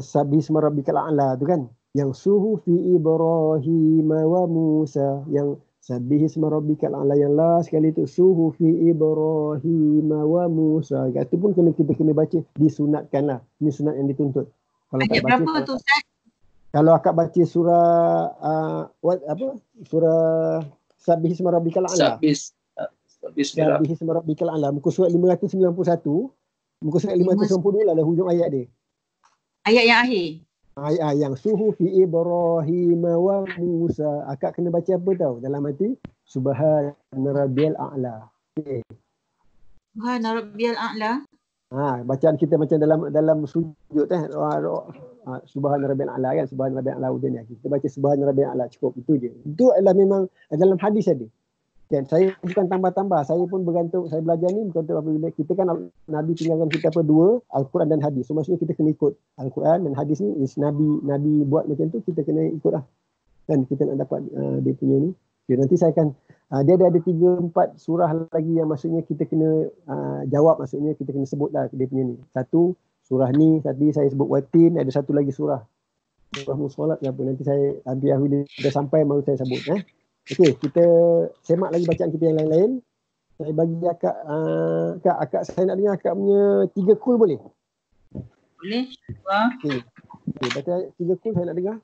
Sabbihisma rabbikal a'la tu kan, yang suhufi Ibrahim wa Musa, yang Sabbihisma rabbikal a'la yang last sekali tu suhufi Ibrahim wa Musa. Itu pun kita kena baca, disunatkan lah. Ini sunat yang dituntut. Kalau Ayat baca, berapa tu Ustaz? kalau akak baca surah surah Sabbihisma rabbikal a'la. Sabbihisma rabbikal a'la, muka surat 591, muka surat 592 lah hujung ayat dia. Ayat yang akhir. Ayat yang suhufi Ibrahim wa Musa. Akak kena baca apa tahu? Dalam hati Subhana rabbiyal a'la. Okay. Subhana rabbiyal a'la. Bacaan kita macam dalam sujud Subhana rabbiyal a'la kan, Subhana rabbiyal a'la udahnya. Kita baca Subhana rabbiyal a'la, cukup itu je. Itu adalah memang dalam hadis ada. Kan, saya bukan tambah-tambah, saya pun bergantung, saya belajar ni bergantung apabila kita kan Nabi tinggalkan kita dua, Al-Quran dan hadis. So maksudnya kita kena ikut Al-Quran dan hadis ni, Nabi buat macam tu, kita kena ikut lah. Kan kita nak dapat dia punya ni. Okay, nanti saya akan, dia ada 3-4 surah lagi yang maksudnya kita kena jawab, maksudnya kita kena sebut lah dia punya ni. Satu, surah ni, tadi saya sebut Wat-Tin, ada satu lagi surah Musolat ke apa. Nanti saya, biar dah sampai baru saya sebut. Okey, kita semak lagi bacaan kita yang lain-lain. Saya bagi akak saya nak dengar akak punya 3 kul boleh? Boleh. Okey, baca 3 kul saya nak dengar.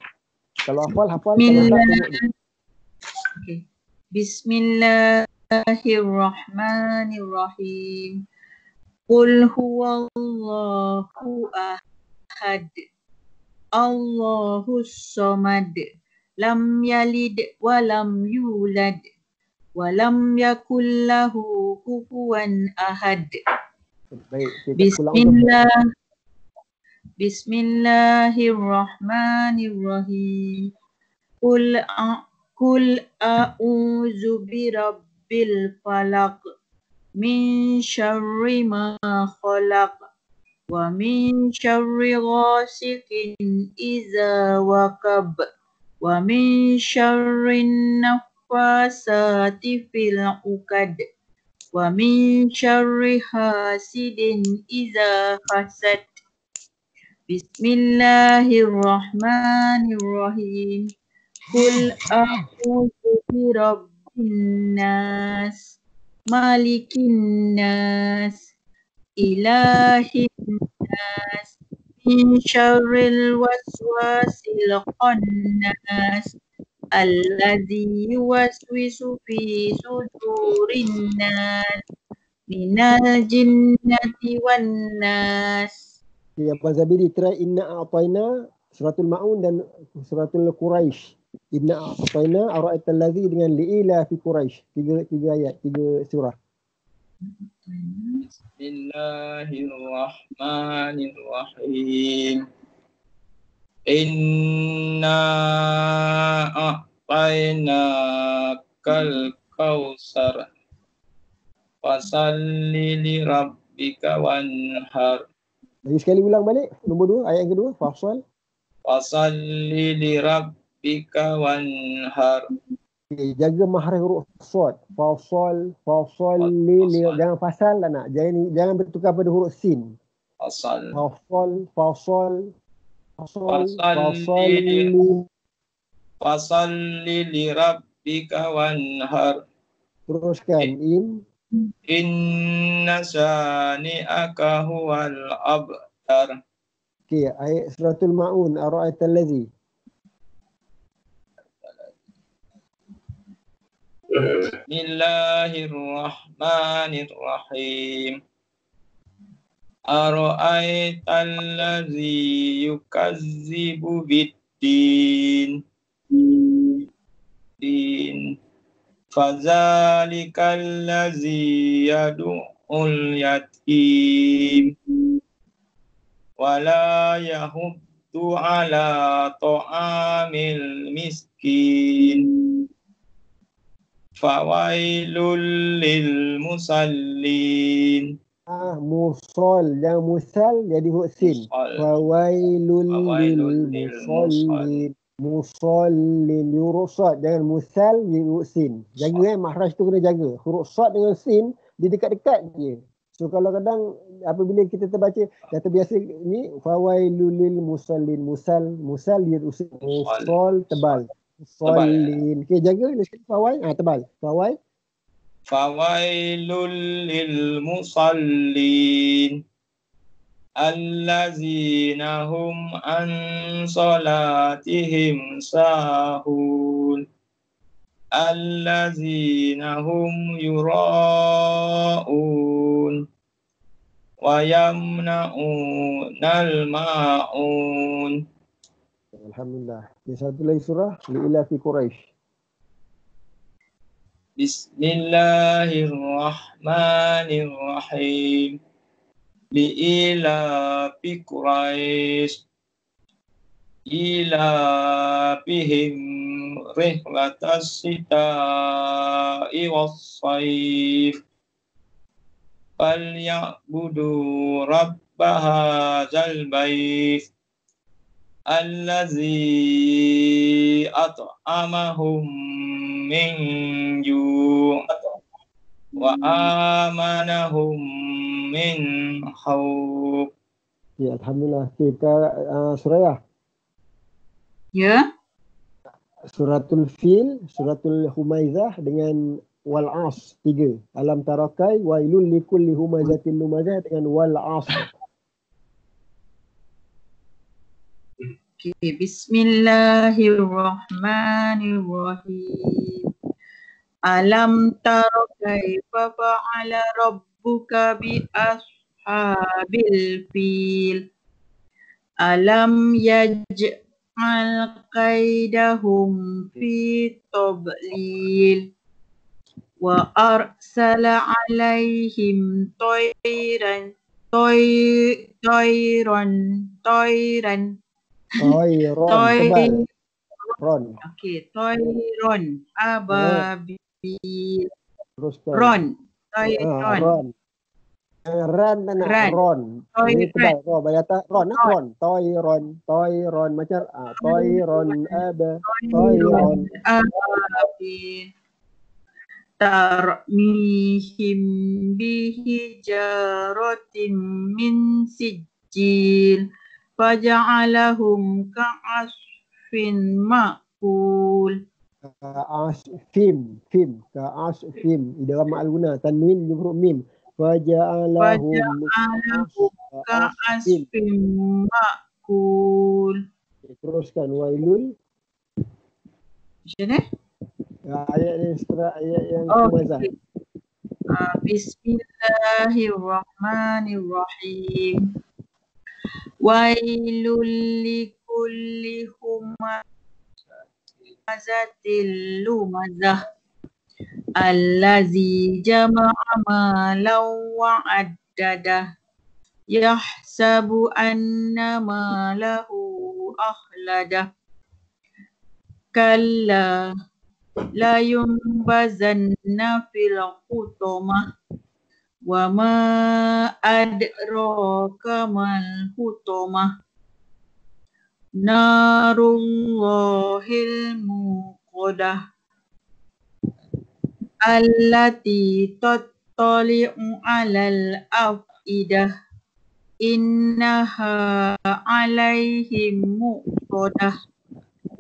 Kalau hafal, kalau tak tengok dia. Okey. Bismillahirrahmanirrahim. Qul huwallahu ahad. Allahus samad. Lam yalid walam yulad walam yakul lahu kufuwan ahad. Baik, Bismillahirrahmanirrahim. Qul a'udzu birabbil falaq min syarri ma khalaq wa min syarri ghasiqin idza waqab wa min syarrin nafasati fil 'uqad wa min syarri hasidin idza hasad. Bismillahirrahmanirrahim. Qul a'udzu birabbin nas, malikin nas, ilahin nas, min syarril waswasil khannas, alladzi yuwaswisu fi sudurin nas, minal jinnati wan nas. Ya, Abang Zabiri, try Inna A'tayna, Suratul Ma'un dan Suratul Quraisy. Inna A'tayna, Ara'aital ladzi dengan li'ila fi Quraisy. 3 ayat, 3 surah. Bismillahirrahmanirrahim. Inna a'tayna kal kausar Fasalli li rabbika wanhar. Lagi sekali ulang balik. Nombor 2, ayat yang kedua. Fasal. Fasalli li rabbika wanhar. Okay, jaga mahrif huruf sod. Fasal, li. Jangan fasal tak nak. Jangan bertukar pada huruf sin. Fasal. Fasal, Fasalli li rabbika wanhar. teruskan. Inna syani'aka huwal abtar. Okey, ayat suratul Maun. Ara'aital ladzi. Bismillahirrahmanirrahim. Ara'aital ladzi yukazzibu biddin. Fazalikal ladzi yad'ul yatim. Wala yahuddu ala ta'amil miskin. Fawailul lil musallin. Musol, jangan musal jadi huruf sin. Fawailul lil musallin. Musallin, huruf sad, jangan musal jadi huruf sin. Jaga makhraj tu kena jaga. Huruf sad dengan sin dia dekat-dekat je. So kalau kadang apabila kita terbaca dah terbiasa ni fawailul lil musallin, musal dia usul musol tebal. Musallin. Okey, jaga fawai tebal. Fawailul lil musallin. Allazina hum an salatihim sahun. Allazina hum yura'un. Wa yamna'unal ma'un. Alhamdulillah. Ini satu lagi surah Li'ila fi Quraisy. Bismillahirrahmanirrahim. Li'ila fi Quraisy. Ila bihim rihlatas sita'i was-sayf. Falyabudu rabba hadzal bait. Allazi at'amahum min ju' wa amanahum min khawf. Ya, alhamdulillah. Kita surah Ya. Suratul Fil, Suratul Humaizah dengan wal as 3. Alam tarakai wailul likulli humazatin lumazah dengan wal as. Okay. Bismillahirrahmanirrahim. Alam tara kaifa fa'ala rabbuka bi ashabil fil. Alam yaj'al kaidahum fi tablil. Wa arsala alaihim toiran. Tebal. Ron. Okey, toiron ababil. Teruskan. Ron. Toiron. Ran dan ron. Ini tebal. Oh, bagi atas ron. Toiron macam toiron toiron Ababil. Tarmihim bihijaratin min sijil. Faja'alahum ka'asfin ma'kul. Ka'asfim. Idgham ma'al guna. Tanwin di huruf mim. Faja'alahum ka'asfin ma'kul. Teruskan. Wailul. Macam mana? Ayat yang setelah ayat yang Humazah. Bismillahirrahmanirrahim. Wailul likulli humazatil lumazah. Allazi jama'a malan wa addadah. Yahsabu anna malahu akhladah. Kalla la yumbazanna fil hutamah. Wa ma adraka mal hutamah. Narullahil muqadah. Allati tattali'u 'alal afidah. Innaha 'alaihim muqadah.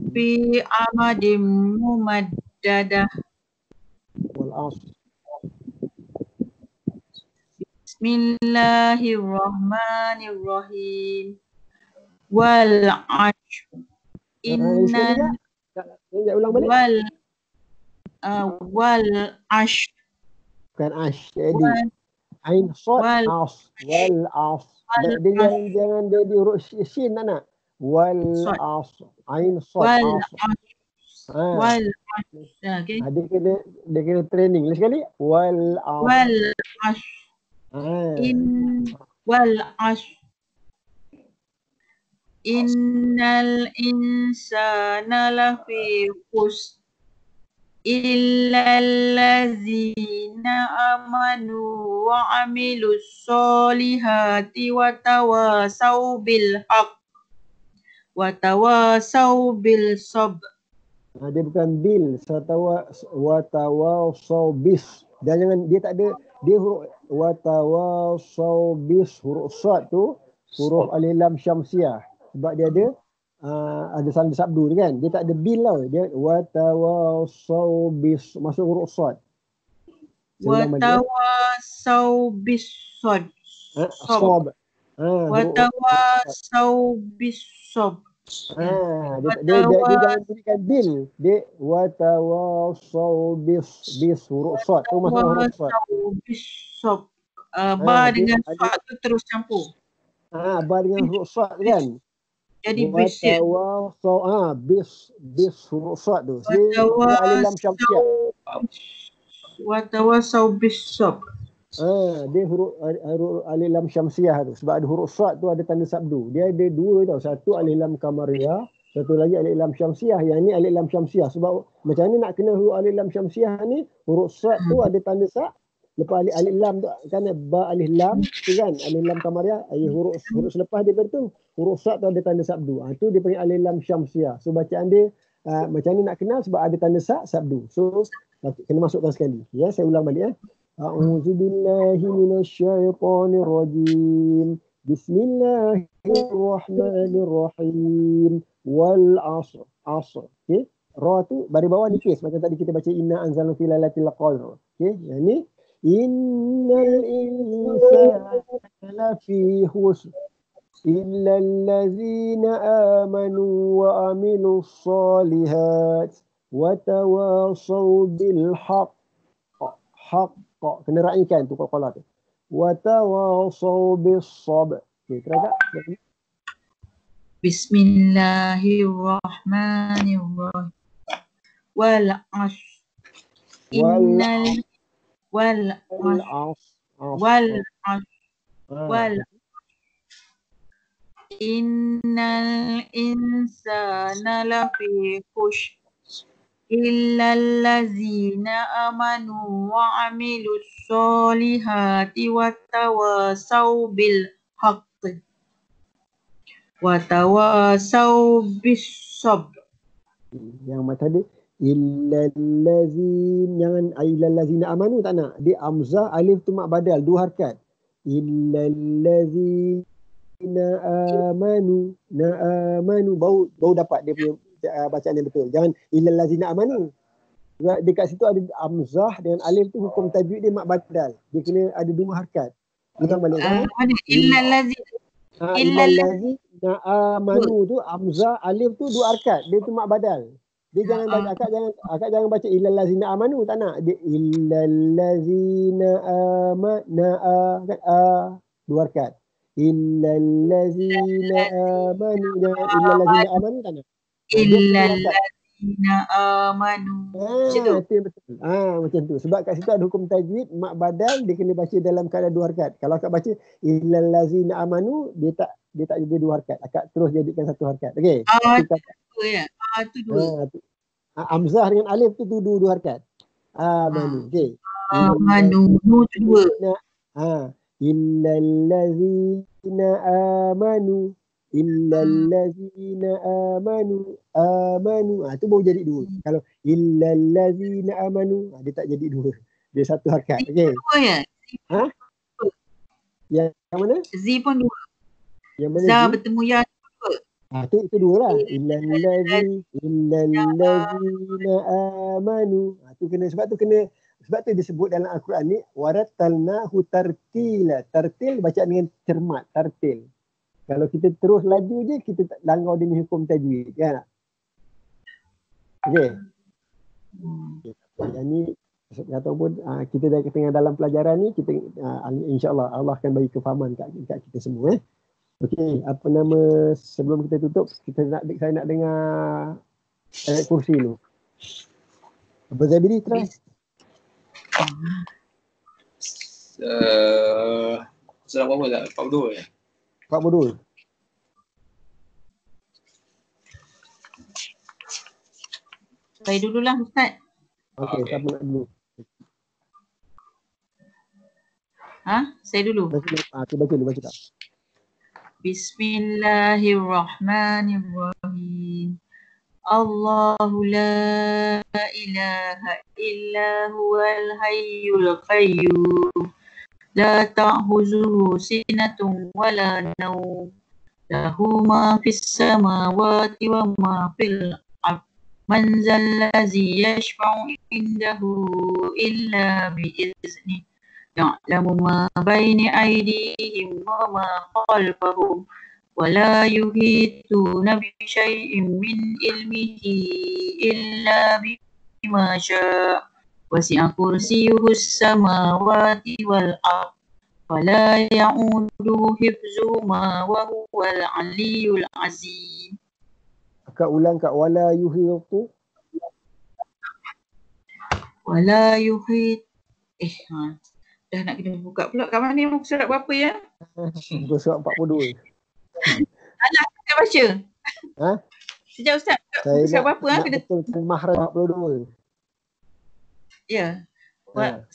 Fi amadim mumaddadah. Wal asr. Bismillahirrahmanirrahim. Wal ashr. Innal Sekali ulang balik. wal ashr. Bukan ash tadi. Ain sad Wal as. Wal as. Dia jangan dia di huruf shin tak nak. Wal Sad. as. Ain sad Wal as. ashr. Ha. Wal ashr. Okay. Dia kena training lagi sekali. Wal as. Wal ashr. Ha. Wal ashr. Innal insana lafi khusr illal ladzina amanu wa amilus solihati wa tawasau bil haqq wa tawasau bil sabr. Dia bukan bil. Watawasau bis. Dan jangan dia tak ada dia huruf watawasau bis huruf sad tu huruf alif lam syamsiah. Sebab dia ada sandi sabdu kan. Dia tak ada bil tau. Dia watawasau bis masuk huruf sad. Wa tawasau bis sabr. Sob. Wa tawasau bis sabr. Dia jangan berikan bil. Dia watawasau bis huruf sad tu masuk huruf sad. Tawasau bis sabr. Ba dengan sad tu terus campur. Ba dengan huruf sad kan. Jadi bis ya. Watawasau bis huruf sad tu. Dia alif lam syamsiah. Wa tawasau bis sabr. Dia huruf alif lam syamsiah tu. Sebab ada huruf sad tu ada tanda sabdu. Dia ada dua tau. Satu alif lam qamariyah, satu lagi alif lam syamsiah. Yang ni alif lam syamsiah. Sebab macam mana nak kena huruf alif lam syamsiah ni, huruf sad tu ada tanda sad. Lepas alif lam tu kan ba alif lam tu kan, alif lam qamariyah, huruf selepas dia tu huruf sad tu ada tanda sabdu. Tu dia panggil alif lam syamsiah. So bacaan dia macam ni nak kenal sebab ada tanda sabdu. So kena masukkan sekali. Ya, saya ulang balik ya. A'udzu billahi minasyaitonir rajim. Bismillahirrahmanirrahim. Wal asr. Okey. Ra tu baris bawah nipis macam tadi kita baca inna anzalna fi lailatul qadr. Okey, yang ni innal insana lafi khusr illa allazina amanu wa amilus solihat wa tawasaw bil haqq. Kena raikan tu qalqalah tu. Wa tawasaw bis sabr. Okey, terangkan. Bismillahirrahmanirrahim. Wal ashr. Innal wal innal insana lafi khusr illal ladzina amanu wa amilus solihati wa tawasau bil haqq wa tawasau bis sabr. Yang macam tadi illallazina, jangan illallazina amanu tak nak. Dia hamzah alif tu mak badal dua harakat. Illallazina amanu, baru dapat dia punya bacaan yang betul. Jangan illallazina amanu. Dekat situ ada hamzah dengan alif tu hukum tajwid dia mak badal. Dia kena ada dua harakat. Ulang balik kan? Illallazina amanu tu hamzah alif tu dua harakat. Dia tu mak badal. Dia jangan baca akak jangan baca illallazina amanu, tak nak. Dia illallazina dua harakat. Illallazina amanu, jangan illallazina amanu, tak nak. Illallazina amanu. Betul. Macam tu. Sebab kat situ ada hukum tajwid mak badal, dia kena baca dalam keadaan dua harakat. Kalau akak baca illallazina amanu, dia tak jadi dua harakat. Akak terus jadikan satu harakat. Okey. Tu dua. Hamzah dengan alif tu dua harakat. Amanu. Okey. Amanu tu dua. Illallazina amanu. Illallazina amanu. Tu baru jadi dua. Kalau illallazina amanu, dia tak jadi dua. Dia satu harkat. Okey. Dua ya? Ha? Yang mana? Z pun dua. Yang mana? Za Z? bertemu ya dua. Itu dua lah. Illallazina amanu. Sebab tu disebut dalam Al-Quran ni warattalnahu tartila. Tartil bacaan dengan cermat, tartil. Kalau kita terus laju je, kita tak langgar demi hukum tajwid, kan? Okey. Yang ni ataupun kita dah tengah dalam pelajaran ni, kita insya-Allah Allah akan bagi kefahaman kat kita semua. Okey, apa nama, sebelum kita tutup, saya nak dengar ayat kursi dulu. Abang Zabiri try. Surah berapa dah? 42 ya? 42. Saya dululah Ustaz. Okey, siapa nak dulu? Saya dulu. Baca dulu tak? Bismillahirrahmanirrahim. Allahu la ilaha illa huwal hayyul qayyum. La ta'khuzuhu sinatun wala nawm. Lahu ma fis samawati wa ma fil ardh. Man zallazi yashfa'u indahu illa bi'izni. Ya'lamu ma baini aydihim wa ma khalfahum. ولا يحيطون بشيء من علمه إلا بما شاء وسع كرسيه السماوات والأرض ولا يؤوده حفظهما وهو العلي العظيم. Kak ulang Kak, wala yuhitu. Wala yuhit. Dah nak kena buka pula. Kat mana muka surat berapa ya? Muka surat 42. Alah, kita baca. Sejak Ustaz, saya muka surat berapa? Nak betulkan mahram 42. Ya.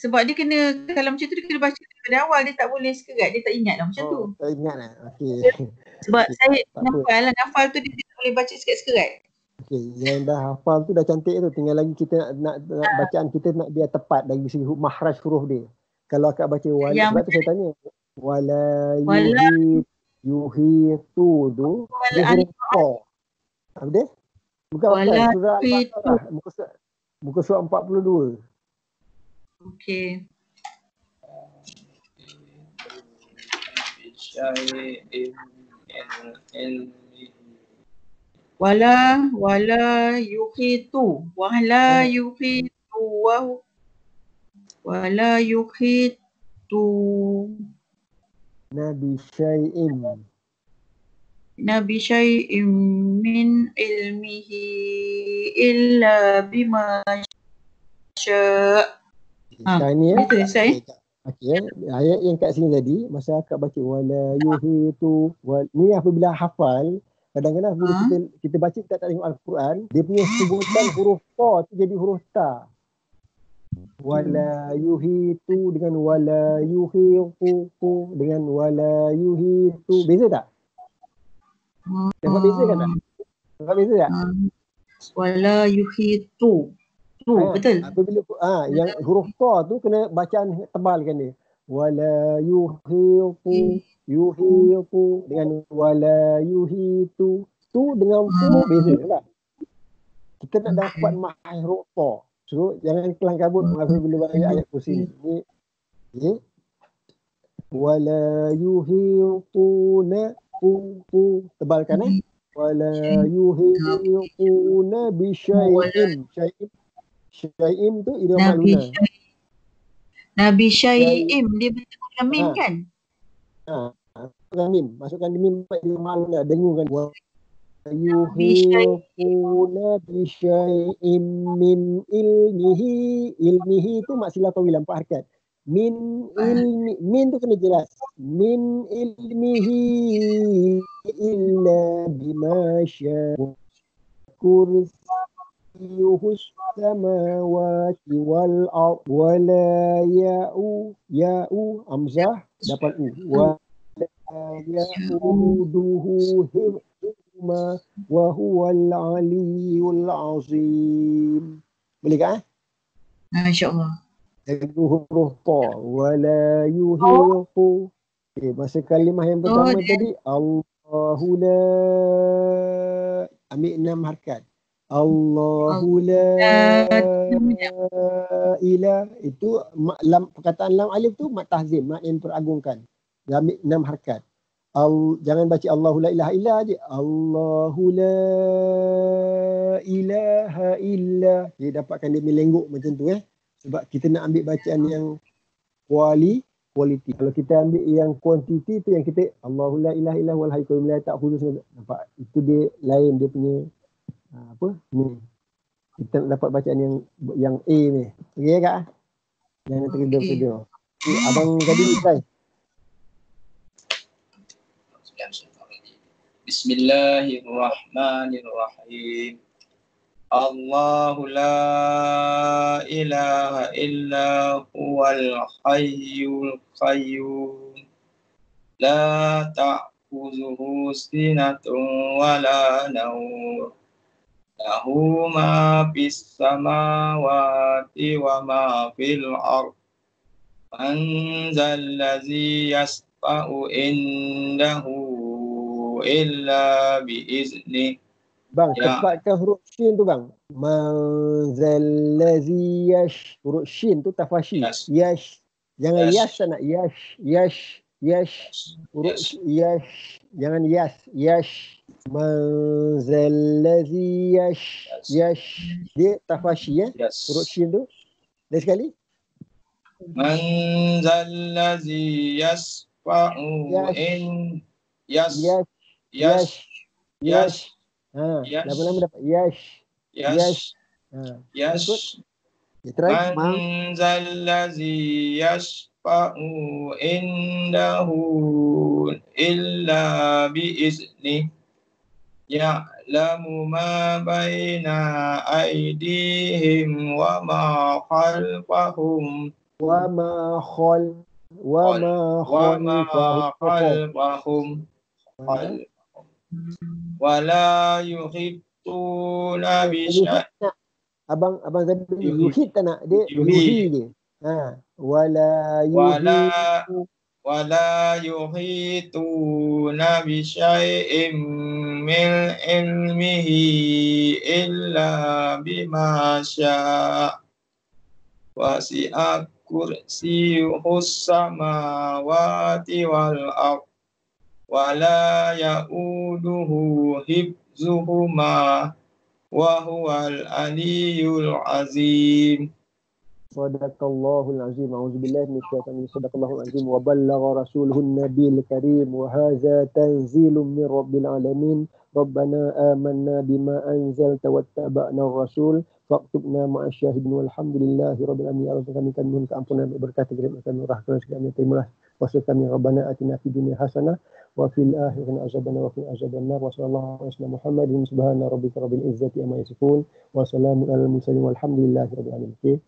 Sebab dia kena, kalau macam tu dia kena baca daripada awal, dia tak boleh sekerat, dia tak ingat lah macam tu. Tak ingat lah. Okey. Sebab saya nafal tu dia tak boleh baca sekerat-sekerat. Okey, yang dah hafal tu dah cantik tu. Tinggal lagi kita nak bacaan kita nak biar tepat dari segi makhraj huruf dia. Kalau akak baca wala, sebab tu saya tanya. Wala yuhitu tu dia huruf ta. Apa dia? Bukan surat Al-Baqarah. Muka surat 42. Okey. Wala yuhitu wala yuhitu Nabi syai'in min ilmihi illa bima sya'. Itu saya. Okey, ayat yang kat sini tadi masa akak baca wala yuhitu, ni apabila hafal, kadang-kadang bila kita baca kita tak tengok Al-Quran, dia punya sebutan huruf ta tu jadi huruf ta. Wala yuhitu dengan wala yuhitu dengan wala yuhitu, beza tak? Nampak beza kan tak? Nampak beza tak? Wala yuhitu. Betul. Apabila yang huruf ta tu kena bacaan tebalkan dia. Wala yuhitu dengan wala yuhitu. Tu dengan tu beza tak? Kita nak dapat makna huruf ta. So jangan kelang kabut apabila baca ayat kursi ni. Okey. Wala yuhituna tebalkan wala yuhituna bi syai'in. Syai'in tu idgham maluna. Nabi syai'im dia betul mim kan? Mim. Masukkan mim idgham maluna, dengungkan yuhituna bi syai'in min ilmihi tu maksilah tawilan 4 harakat. Min tu kena jelas. Min ilmihi illa bima syaa. kursiyuhus samawati wal ard wa la ya'u amzah dapat u wa la ya'uduhu hifdhuhuma wa huwal aliyyul azim. Boleh tak? InsyaAllah. Jadi huruf ta wa la yuhiqu. Okay, masa kalimah yang pertama tadi Allahu la, ambil 6 harkat. Allahu la ilah, itu lam, perkataan lam alif tu mat tahzim, mat yang peragungkan. Dia ambil 6 harkat. Jangan baca Allahu la ilaha illa je. Allahu la ilaha illa. Dia dapatkan dia melengguk macam tu sebab kita nak ambil bacaan yang quality. Kalau kita ambil yang quantity tu yang kita Allahu la ilaha illa wal hayyul qayyum la ta'khudhuhu, nampak itu dia lain, dia punya apa ni, kita nak dapat bacaan yang A ni. Okey kak? Jangan tergedor-gedor. Abang tadi ni try. Bismillahirrahmanirrahim. Allahu la ilaha illa huwal hayyul qayyum. La ta'khudhuhu sinatun wa la nawm. Lahu ma fis samawati wa ma fil ard. Man zal ladzi yasfa'u indahu illa bi'izni. Bang, tepatkan huruf shin tu bang. Manzallazi yash. Huruf shin tu tafashi. Yash. Jangan yash tak nak. Yash. Huruf yash. Jangan yas. Yash. Manzallazi yash. Dia tafashi huruf shin tu. Dan sekali. Manzallazi yasfa'u in yash. Lama-lama dapat yash. Man zallazi yashfa'u indahu illa bi'izni. Ya'lamu ma baina aydihim wa ma khalfahum. Wa ma khalfahum. Wala yuhittuna bisyai. Abang tadi yuhit tak nak, dia yuhi dia. Wala yuhituna bisyai'im min ilmihi illa bima syaa. Wasi'a kursiyuhus samawati wal ard. Wala ya'uduhu hifzuhuma wa huwal aliyyul azim. Sadaqallahul azim. A'udzubillahi minasyaitonir rajim. Sadaqallahul azim wa ballagha rasuluhun nabiyil karim wa hadza tanzilun min rabbil alamin. Rabbana amanna bima anzalta wattaba'na ar-rasul faqtubna ma'asyahidin walhamdulillahi rabbil alamin. Ya Rabbi, kami mohon keampunan berkat kepada kami, rahmat kami, terima kasih kami. Rabbana atina fid dunya hasanah wa fil akhirati hasanah wa qina azabannar. Wa sallallahu alaihi wasallam Muhammadin subhana rabbika rabbil izzati amma yasifun wa salamun alal mursalin walhamdulillahi rabbil alamin.